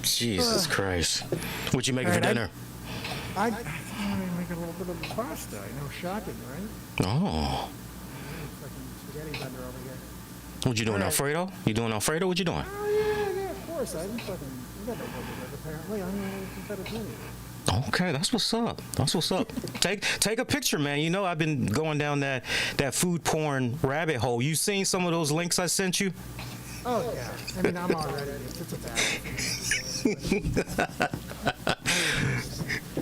Jesus Christ. What'd you make for dinner? I make a little bit of pasta. I know, shocking, right? Oh. Fucking spaghetti bender over here. What you doing, Alfredo? You doing Alfredo? What you doing? Oh, yeah, of course. I got no burger, apparently. I'm better than you. Okay, that's what's up. That's what's up. Take a picture, man. You know I've been going down that food porn rabbit hole. You seen some of those links I sent you? Oh yeah. I mean, I'm already. It's a bad.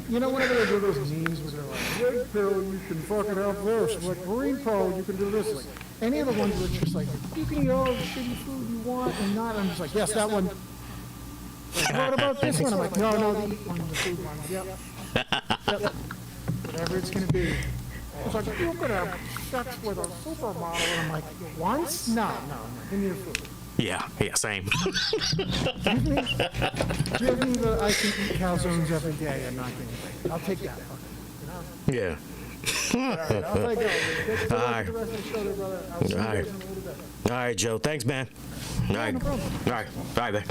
You know, whenever they do those memes where they're like, red pill, you can fucking have this. Like green pill, you can do this. Like any of the ones where it's just like, you can eat all the shitty food you want and not. I'm just like, yes, that one. Like, what about this one? I'm like, no, the eat one, the food one. Yep. Whatever it's gonna be. It's like, you could have sex with a supermodel, and I'm like, once? No. Give me the food. Yeah, same. Give me I can eat calzones every day and not get anything. I'll take that. Okay. Yeah. All right, I'll take it. All right. The rest of the show there, brother. I'll see you guys in a little bit. All right, Joe. Thanks, man. All right. No problem. All right. Bye, man.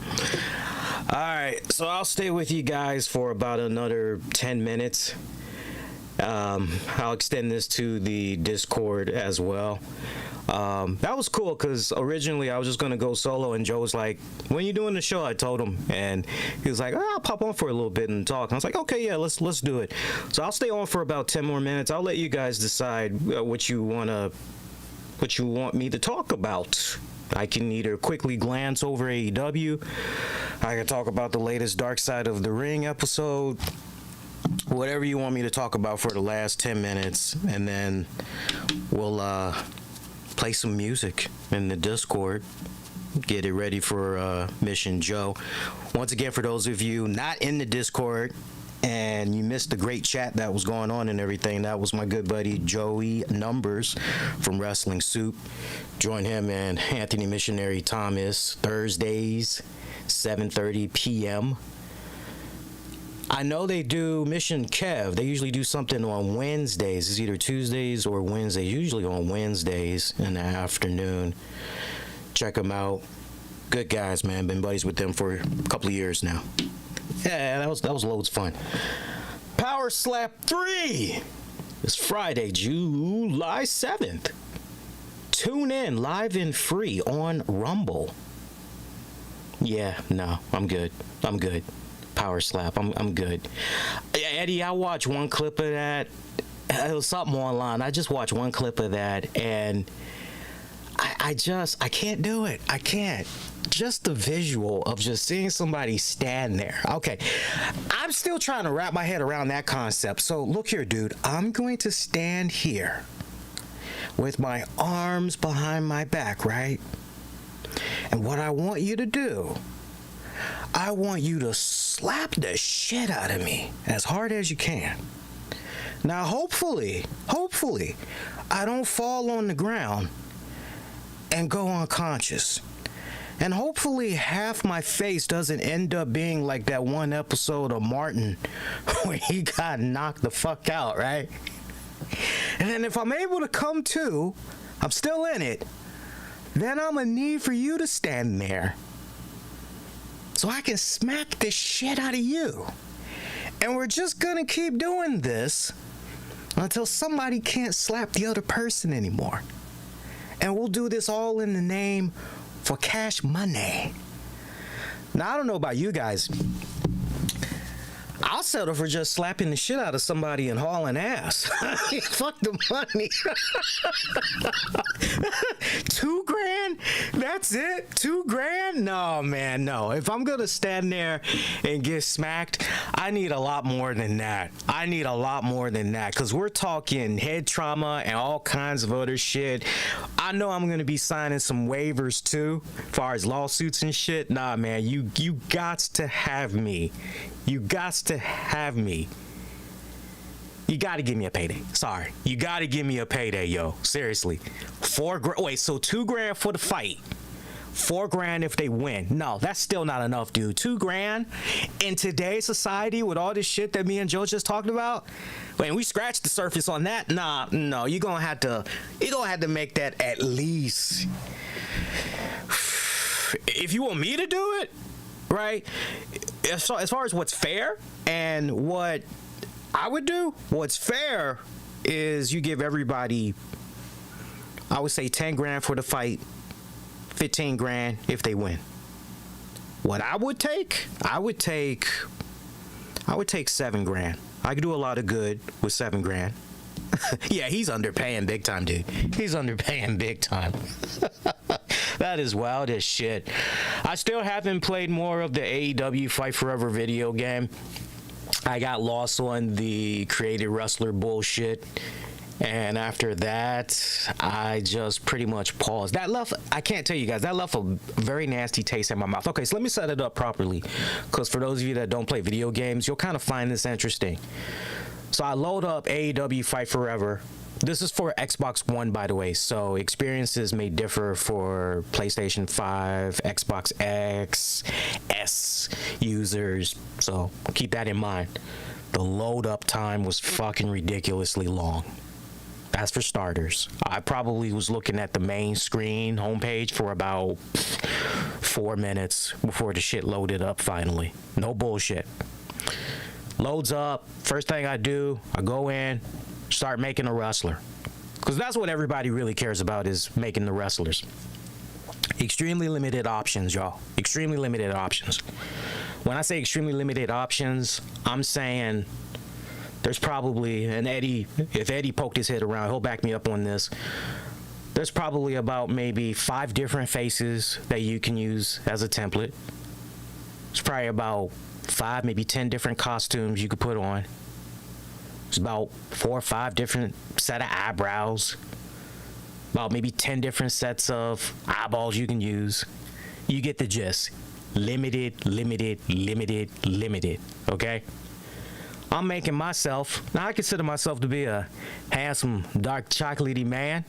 All right. So I'll stay with you guys for about another 10 minutes. I'll extend this to the Discord as well. That was cool because originally I was just gonna go solo, and Joe was like, "When are you doing the show?" I told him, and he was like, "I'll pop on for a little bit and talk." And I was like, "Okay, yeah, let's do it." So I'll stay on for about 10 more minutes. I'll let you guys decide what you want me to talk about. I can either quickly glance over AEW, I can talk about the latest Dark Side of the Ring episode, whatever you want me to talk about for the last 10 minutes, and then we'll play some music in the Discord, get it ready for Mission Joe. Once again, for those of you not in the Discord and you missed the great chat that was going on and everything, that was my good buddy Joey Numbers from Wrestling Soup. Join him and Anthony Missionary Thomas Thursdays, 7:30 p.m. I know they do Mission Kev. They usually do something on Wednesdays. It's either Tuesdays or Wednesdays. Usually on Wednesdays in the afternoon. Check them out. Good guys, man. Been buddies with them for a couple of years now. Yeah, that was loads of fun. Power Slap 3 is Friday, July 7th. Tune in live and free on Rumble. Yeah, no, I'm good. Power Slap, I'm good. Eddie, I watched one clip of that. It was something online. I just watched one clip of that, and I can't do it. I can't. Just the visual of just seeing somebody stand there. Okay, I'm still trying to wrap my head around that concept. So look here, dude. I'm going to stand here with my arms behind my back, right? And what I want you to do, I want you to slap the shit out of me as hard as you can. Now, hopefully, I don't fall on the ground and go unconscious. And hopefully half my face doesn't end up being like that one episode of Martin where he got knocked the fuck out, right? And then if I'm able to come to, I'm still in it, then I'm gonna need for you to stand there so I can smack the shit out of you. And we're just gonna keep doing this until somebody can't slap the other person anymore. And we'll do this all in the name for cash money. Now, I don't know about you guys. I'll settle for just slapping the shit out of somebody and hauling ass. Fuck the money. $2,000? That's it? $2,000? No, man, no. If I'm gonna stand there and get smacked, I need a lot more than that. Because we're talking head trauma and all kinds of other shit. I know I'm gonna be signing some waivers too, as far as lawsuits and shit. Nah, man, you got to have me. You got to have me. You got to give me a payday. Sorry. You got to give me a payday, yo. Seriously. Wait, so $2,000 for the fight. $4,000 if they win. No, that's still not enough, dude. $2,000 in today's society with all this shit that me and Joe just talked about. When we scratched the surface on that, no, you're gonna have to make that at least. If you want me to do it, right? As far as what's fair and what I would do, what's fair is you give everybody, I would say $10,000 for the fight, $15,000 if they win. What I would take $7,000. I could do a lot of good with $7,000. Yeah, he's underpaying big time, dude. He's underpaying big time. That is wild as shit. I still haven't played more of the AEW Fight Forever video game. I got lost on the created wrestler bullshit. And after that, I just pretty much paused. That left, I can't tell you guys, that left a very nasty taste in my mouth. Okay, so let me set it up properly. Because for those of you that don't play video games, you'll kind of find this interesting. So I load up AEW Fight Forever. This is for Xbox One, by the way, so experiences may differ for PlayStation 5, Xbox X, S users, so keep that in mind. The load up time was fucking ridiculously long. That's for starters. I probably was looking at the main screen homepage for about 4 minutes before the shit loaded up finally. No bullshit. Loads up. First thing I do, I go in, start making a wrestler. Because that's what everybody really cares about, is making the wrestlers. Extremely limited options, y'all. Extremely limited options. When I say extremely limited options, I'm saying there's probably, and Eddie, if Eddie poked his head around, he'll back me up on this. There's probably about maybe 5 different faces that you can use as a template. It's probably about 5, maybe 10 different costumes you could put on. It's about 4 or 5 different set of eyebrows. About maybe 10 different sets of eyeballs you can use. You get the gist. Limited, limited, limited, limited. Okay? I'm making myself, now I consider myself to be a handsome, dark, chocolatey man.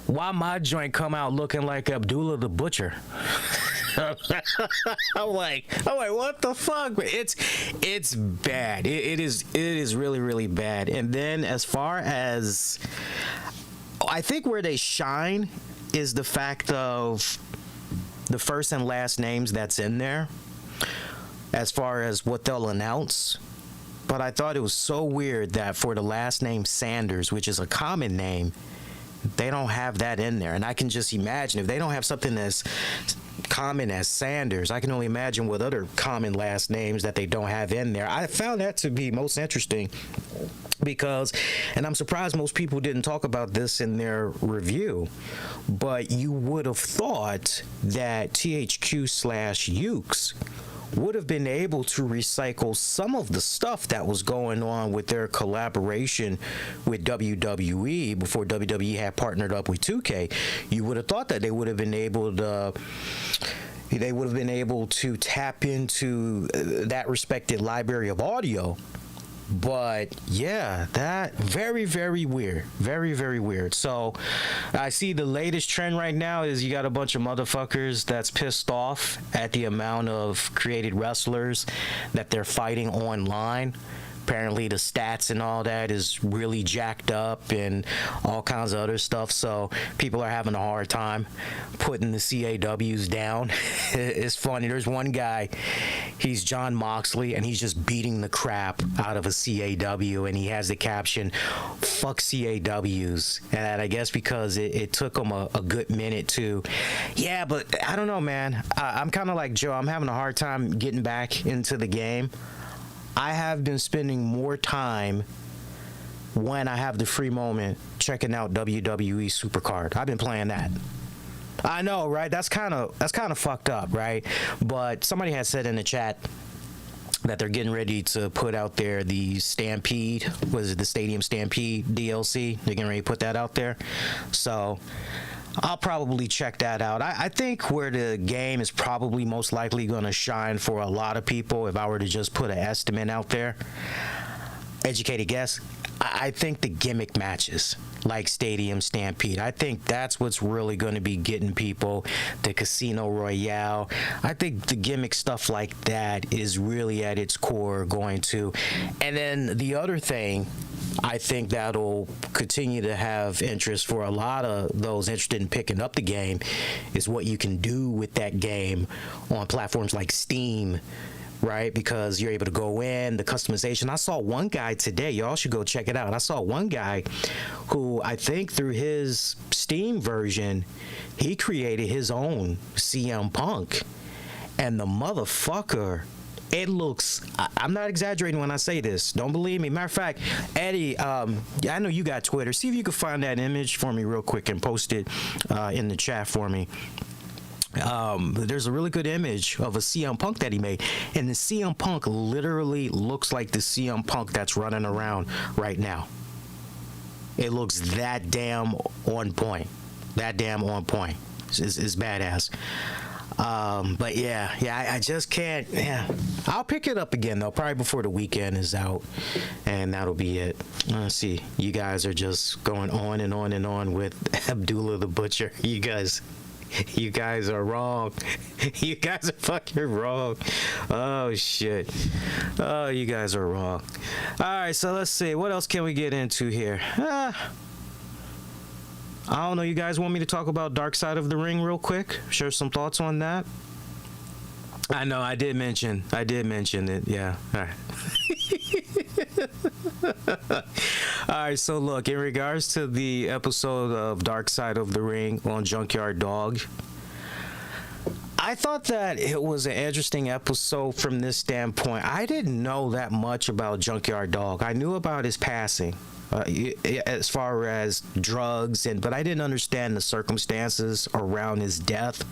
Why my joint come out looking like Abdullah the Butcher? I'm like, what the fuck? It's bad. It is really, really bad. And then as far as, I think where they shine is the fact of the first and last names that's in there, as far as what they'll announce. But I thought it was so weird that for the last name Sanders, which is a common name, they don't have that in there. And I can just imagine if they don't have something as common as Sanders, I can only imagine what other common last names that they don't have in there. I found that to be most interesting because, and I'm surprised most people didn't talk about this in their review, but you would have thought that THQ/Ukes would have been able to recycle some of the stuff that was going on with their collaboration with WWE before WWE had partnered up with 2K. You would have thought that they would have been able to tap into that respected library of audio. But yeah, that very, very weird. Very, very weird. So I see the latest trend right now is you got a bunch of motherfuckers that's pissed off at the amount of created wrestlers that they're fighting online. Apparently the stats and all that is really jacked up and all kinds of other stuff. So people are having a hard time putting the CAWs down. It's funny. There's one guy, he's John Moxley, and he's just beating the crap out of a CAW, and he has the caption, "Fuck CAWs." And I guess because it took him a good minute to, yeah, but I don't know, man. I'm kind of like Joe. I'm having a hard time getting back into the game. I have been spending more time when I have the free moment checking out WWE Supercard. I've been playing that. I know, right? That's kind of fucked up, right? But somebody had said in the chat that they're getting ready to put out there the Stampede, was it the Stadium Stampede DLC? They're getting ready to put that out there. So I'll probably check that out. I think where the game is probably most likely going to shine for a lot of people, if I were to just put an estimate out there, educated guess, I think the gimmick matches like Stadium Stampede, I think that's what's really going to be getting people. The Casino Royale, I think the gimmick stuff like that is really at its core going to. And then the other thing I think that'll continue to have interest for a lot of those interested in picking up the game is what you can do with that game on platforms like Steam, right? Because you're able to go in, the customization. I saw one guy today, y'all should go check it out. I saw one guy who I think through his Steam version, he created his own CM Punk. And the motherfucker, it looks, I'm not exaggerating when I say this. Don't believe me. Matter of fact, Eddie, I know you got Twitter. See if you can find that image for me real quick and post it in the chat for me. There's a really good image of a CM Punk that he made, and the CM Punk literally looks like the CM Punk that's running around right now. It looks that damn on point. That damn on point. It's badass. But yeah, I just can't. Yeah, I'll pick it up again though, probably before the weekend is out, and that'll be it. Let's see. You guys are just going on and on and on with Abdullah the Butcher. You guys are wrong. You guys are fucking wrong. Oh shit. Oh, you guys are wrong. All right, so let's see. What else can we get into here? I don't know. You guys want me to talk about Dark Side of the Ring real quick? Share some thoughts on that. I know. I did mention it. Yeah. All right. All right. So look, in regards to the episode of Dark Side of the Ring on Junkyard Dog, I thought that it was an interesting episode from this standpoint. I didn't know that much about Junkyard Dog. I knew about his passing. As far as drugs, but I didn't understand the circumstances around his death.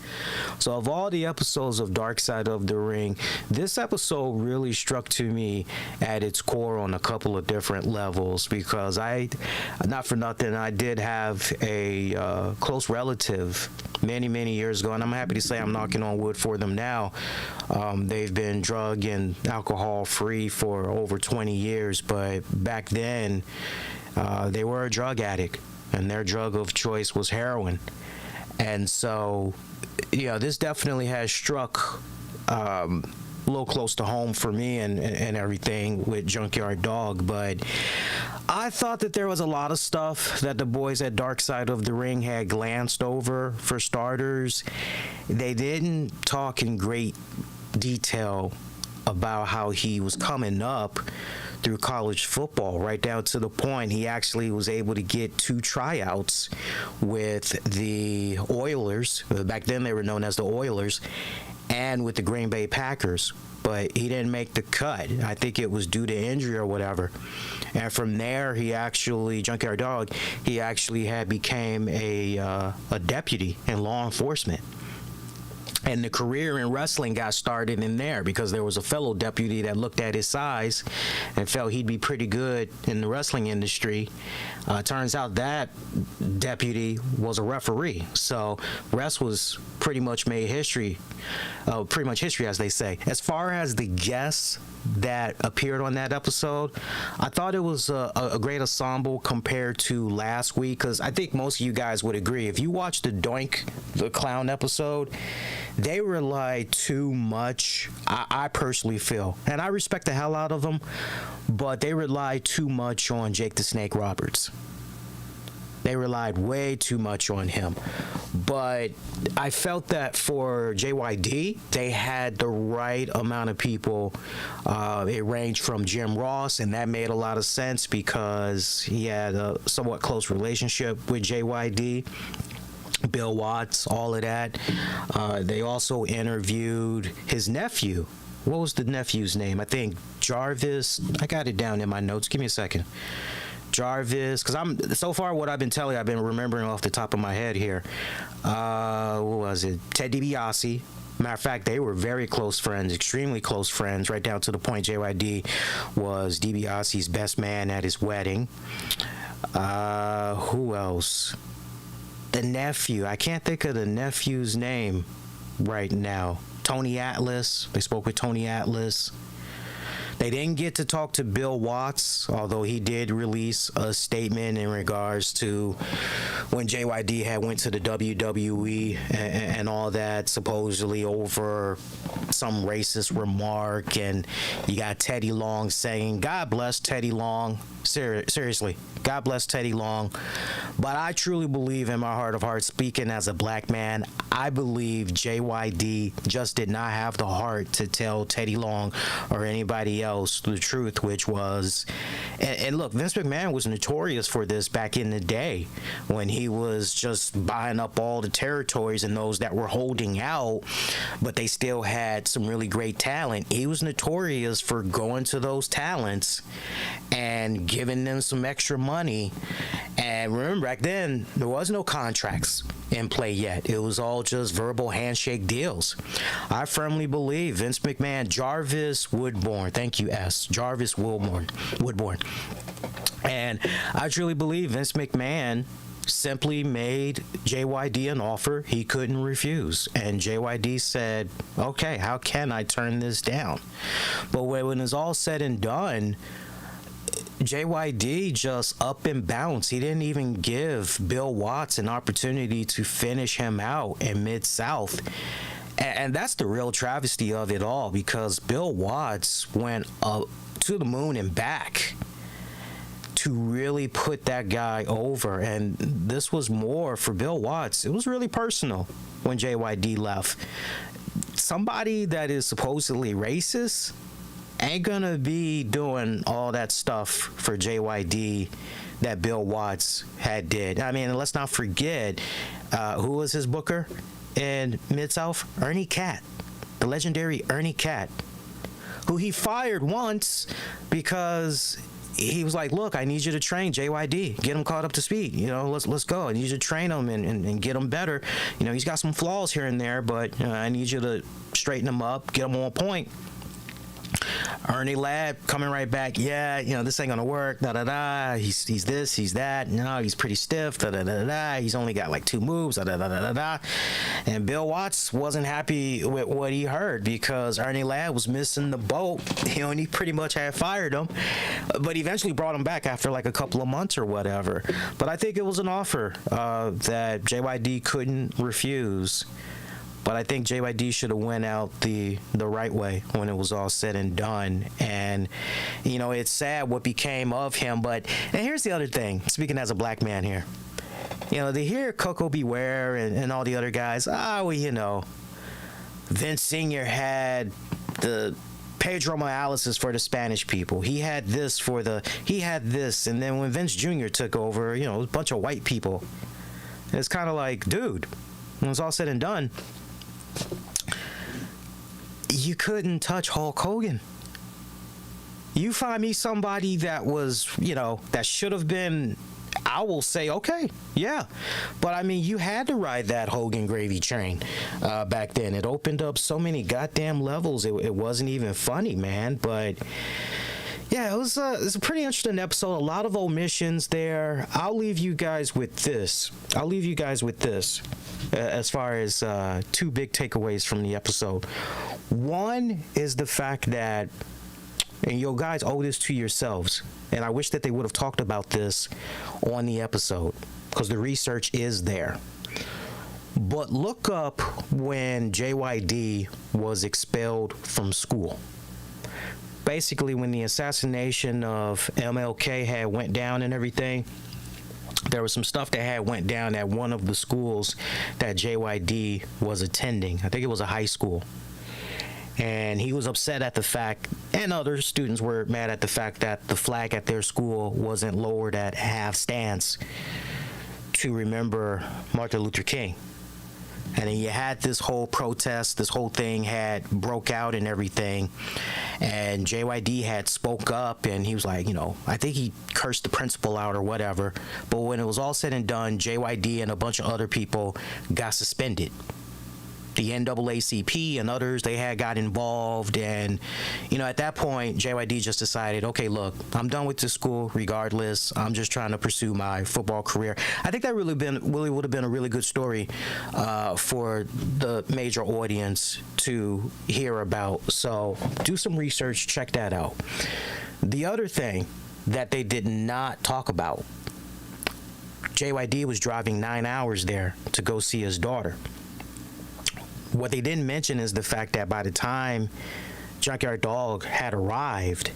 So of all the episodes of Dark Side of the Ring, this episode really struck to me at its core on a couple of different levels, because not for nothing, I did have a close relative many years ago, and I'm happy to say I'm knocking on wood for them now. They've been drug and alcohol free for over 20 years, but back then they were a drug addict, and their drug of choice was heroin. And so, this definitely has struck a little close to home for me and everything with Junkyard Dog. But I thought that there was a lot of stuff that the boys at Dark Side of the Ring had glanced over. For starters, they didn't talk in great detail about how he was coming up through college football, right down to the point he actually was able to get 2 tryouts with the Oilers. Back then they were known as the Oilers, and with the Green Bay Packers, but he didn't make the cut. I think it was due to injury or whatever. And from there, Junkyard Dog, he actually became a deputy in law enforcement. And the career in wrestling got started in there, because there was a fellow deputy that looked at his size and felt he'd be pretty good in the wrestling industry. Turns out that deputy was a referee. So Rest was pretty much made history, as they say. As far as the guests that appeared on that episode, I thought it was a great ensemble compared to last week, because I think most of you guys would agree. If you watched the Doink the Clown episode, they relied too much, I personally feel, and I respect the hell out of them, but they relied too much on Jake the Snake Roberts. They relied way too much on him. But I felt that for JYD, they had the right amount of people. It ranged from Jim Ross, and that made a lot of sense because he had a somewhat close relationship with JYD. Bill Watts, all of that. They also interviewed his nephew. What was the nephew's name? I think Jarvis. I got it down in my notes. Give me a second. Jarvis, because so far what I've been telling you, I've been remembering off the top of my head here. What was it? Ted DiBiase. Matter of fact, they were very close friends, extremely close friends, right down to the point JYD was DiBiase's best man at his wedding. Who else? The nephew. I can't think of the nephew's name right now. Tony Atlas. They spoke with Tony Atlas. They didn't get to talk to Bill Watts, although he did release a statement in regards to when JYD had went to the WWE and all that, supposedly over some racist remark. And you got Teddy Long saying, God bless Teddy Long. Seriously, God bless Teddy Long. But I truly believe in my heart of hearts, speaking as a black man, I believe JYD just did not have the heart to tell Teddy Long or anybody else the truth, which was, and look, Vince McMahon was notorious for this back in the day when he was just buying up all the territories and those that were holding out, but they still had some really great talent. He was notorious for going to those talents and giving them some extra money. And remember, back then, there was no contracts in play yet. It was all just verbal handshake deals. I firmly believe Vince McMahon, Jarvis Woodbourne, thank you, S. Jarvis Woodbourne. And I truly believe Vince McMahon simply made JYD an offer he couldn't refuse. And JYD said, okay, how can I turn this down? But when it's all said and done, JYD just up and bounced. He didn't even give Bill Watts an opportunity to finish him out in Mid-South. And that's the real travesty of it all, because Bill Watts went up to the moon and back to really put that guy over. And this was more for Bill Watts. It was really personal when JYD left. somebody that is supposedly racist ain't gonna be doing all that stuff for JYD that Bill Watts had did. I mean, let's not forget who was his booker in Mid-South? Ernie Cat, the legendary Ernie Cat, who he fired once because he was like, look, I need you to train JYD, get him caught up to speed. You know, let's go. I need you to train him and get him better. You know, he's got some flaws here and there, but I need you to straighten him up, get him on point. Ernie Ladd coming right back. Yeah, you know, this ain't gonna work. Da da da. He's this, he's that. No, he's pretty stiff. Da da da da. He's only got like 2 moves. Da da da da da. And Bill Watts wasn't happy with what he heard because Ernie Ladd was missing the boat. You know, and he pretty much had fired him, but eventually brought him back after like a couple of months or whatever. But I think it was an offer that JYD couldn't refuse. But I think JYD should have went out the right way when it was all said and done. And, you know, it's sad what became of him. But and here's the other thing, speaking as a black man here. You know, to hear Coco Beware and all the other guys, well, you know, Vince Sr. had the Pedro Morales for the Spanish people. He had this. And then when Vince Jr. took over, you know, it was a bunch of white people. It's kind of like, dude, when it's all said and done, you couldn't touch Hulk Hogan. You find me somebody that was, you know, that should have been, I will say, okay, yeah. But I mean, you had to ride that Hogan gravy train back then. It opened up so many goddamn levels. It wasn't even funny, man. But yeah, it was a pretty interesting episode. A lot of omissions there. I'll leave you guys with this. As far as 2 big takeaways from the episode. One is the fact that, and you guys owe this to yourselves, and I wish that they would have talked about this on the episode because the research is there. But look up when JYD was expelled from school. Basically, when the assassination of MLK had went down and everything, there was some stuff that had went down at one of the schools that JYD was attending. I think it was a high school. And he was upset at the fact, and other students were mad at the fact that the flag at their school wasn't lowered at half stance to remember Martin Luther King. And then you had this whole protest, this whole thing had broke out and everything. And JYD had spoke up and he was like, you know, I think he cursed the principal out or whatever. But when it was all said and done, JYD and a bunch of other people got suspended. The NAACP and others, they had got involved. And, you know, at that point, JYD just decided, okay, look, I'm done with this school regardless. I'm just trying to pursue my football career. I think that really would have been a really good story for the major audience to hear about. So do some research, check that out. The other thing that they did not talk about, JYD was driving 9 hours there to go see his daughter. What they didn't mention is the fact that by the time Junkyard Dog had arrived,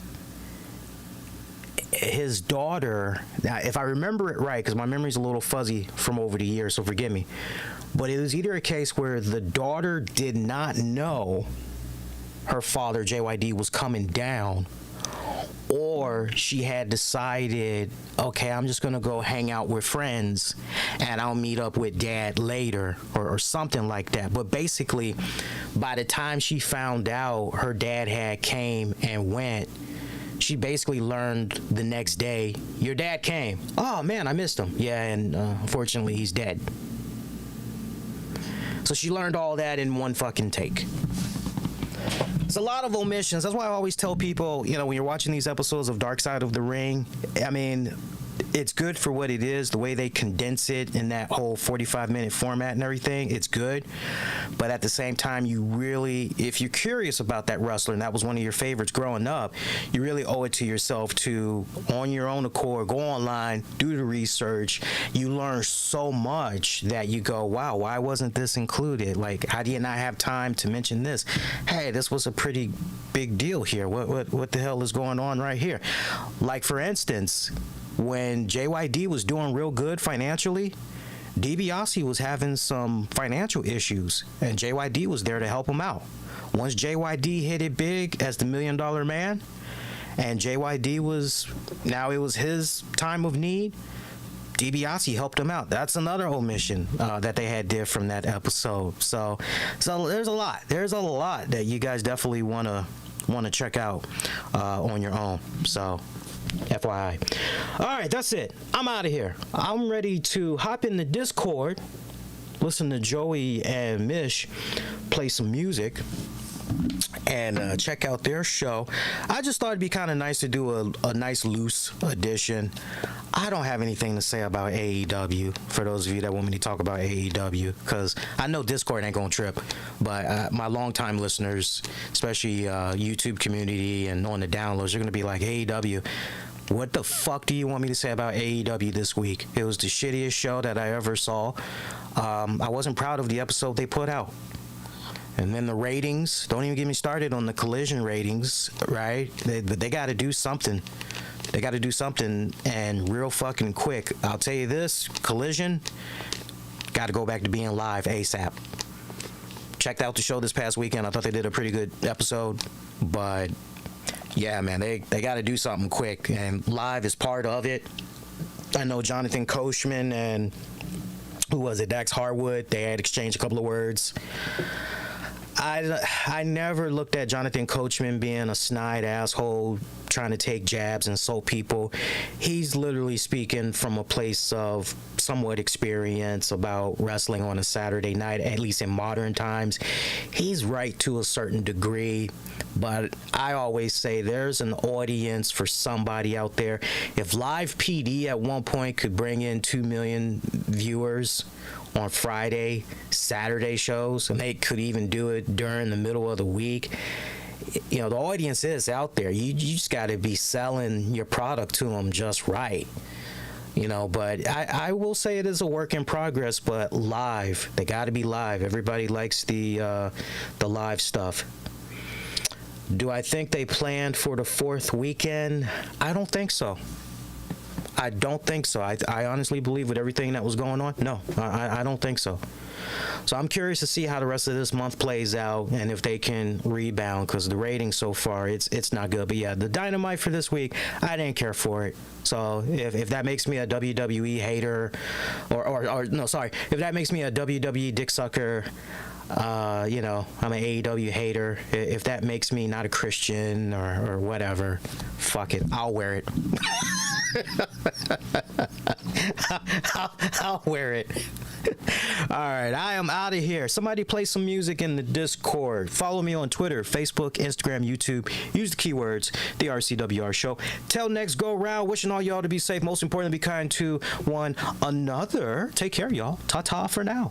his daughter, now if I remember it right, because my memory's a little fuzzy from over the years, so forgive me, but it was either a case where the daughter did not know her father, JYD, was coming down, or she had decided, okay, I'm just going to go hang out with friends and I'll meet up with dad later or something like that. But basically, by the time she found out her dad had came and went, she basically learned the next day, your dad came. Oh, man, I missed him. Yeah, and unfortunately, he's dead. So she learned all that in one fucking take. There's a lot of omissions. That's why I always tell people, you know, when you're watching these episodes of Dark Side of the Ring, I mean, it's good for what it is, the way they condense it in that whole 45-minute format and everything. It's good. But at the same time, you really, if you're curious about that wrestler, and that was one of your favorites growing up, you really owe it to yourself to, on your own accord, go online, do the research. You learn so much that you go, wow, why wasn't this included? Like, how do you not have time to mention this? Hey, this was a pretty big deal here. What the hell is going on right here? Like, for instance, when JYD was doing real good financially, DiBiase was having some financial issues, and JYD was there to help him out. once JYD hit it big as the $1 Million Man, and JYD it was his time of need, DiBiase helped him out. That's another omission that they did from that episode. So there's a lot that you guys definitely want to check out on your own. So FYI. All right, that's it. I'm out of here. I'm ready to hop in the Discord, listen to Joey and Mish play some music, and check out their show. I just thought it'd be kind of nice to do a nice loose edition. I don't have anything to say about AEW, for those of you that want me to talk about AEW, because I know Discord ain't gonna trip, but my longtime listeners, especially YouTube community and on the downloads, are gonna be like, AEW, what the fuck do you want me to say about AEW this week? It was the shittiest show that I ever saw. I wasn't proud of the episode they put out. And then the ratings, don't even get me started on the Collision ratings, right? They got to do something. They got to do something, and real fucking quick. I'll tell you this, Collision got to go back to being live ASAP. Checked out the show this past weekend. I thought they did a pretty good episode, but yeah, man, they got to do something quick, and live is part of it. I know Jonathan Coachman and who was it, Dax Harwood, they had exchanged a couple of words. I never looked at Jonathan Coachman being a snide asshole trying to take jabs and insult people. He's literally speaking from a place of somewhat experience about wrestling on a Saturday night, at least in modern times. He's right to a certain degree, but I always say there's an audience for somebody out there. If Live PD at one point could bring in 2 million viewers on Friday, Saturday shows, and they could even do it during the middle of the week, you know, the audience is out there. You just got to be selling your product to them just right, you know. But I will say it is a work in progress, but live, they got to be live. Everybody likes the live stuff. Do I think they planned for the 4th weekend? I don't think so. I don't think so. I honestly believe with everything that was going on, no, I don't think so. So I'm curious to see how the rest of this month plays out and if they can rebound, because the rating so far, it's not good. But yeah, the Dynamite for this week, I didn't care for it. So if that makes me a WWE hater, or no, sorry, if that makes me a WWE dick sucker, you know, I'm an AEW hater. If that makes me not a Christian or whatever, fuck it, I'll wear it. I'll wear it. All right, I am out of here. Somebody play some music in the Discord. Follow me on Twitter, Facebook, Instagram, YouTube. Use the keywords, the RCWR Show. Till next go round, wishing all y'all to be safe. Most importantly, be kind to one another. Take care, y'all. Ta-ta for now.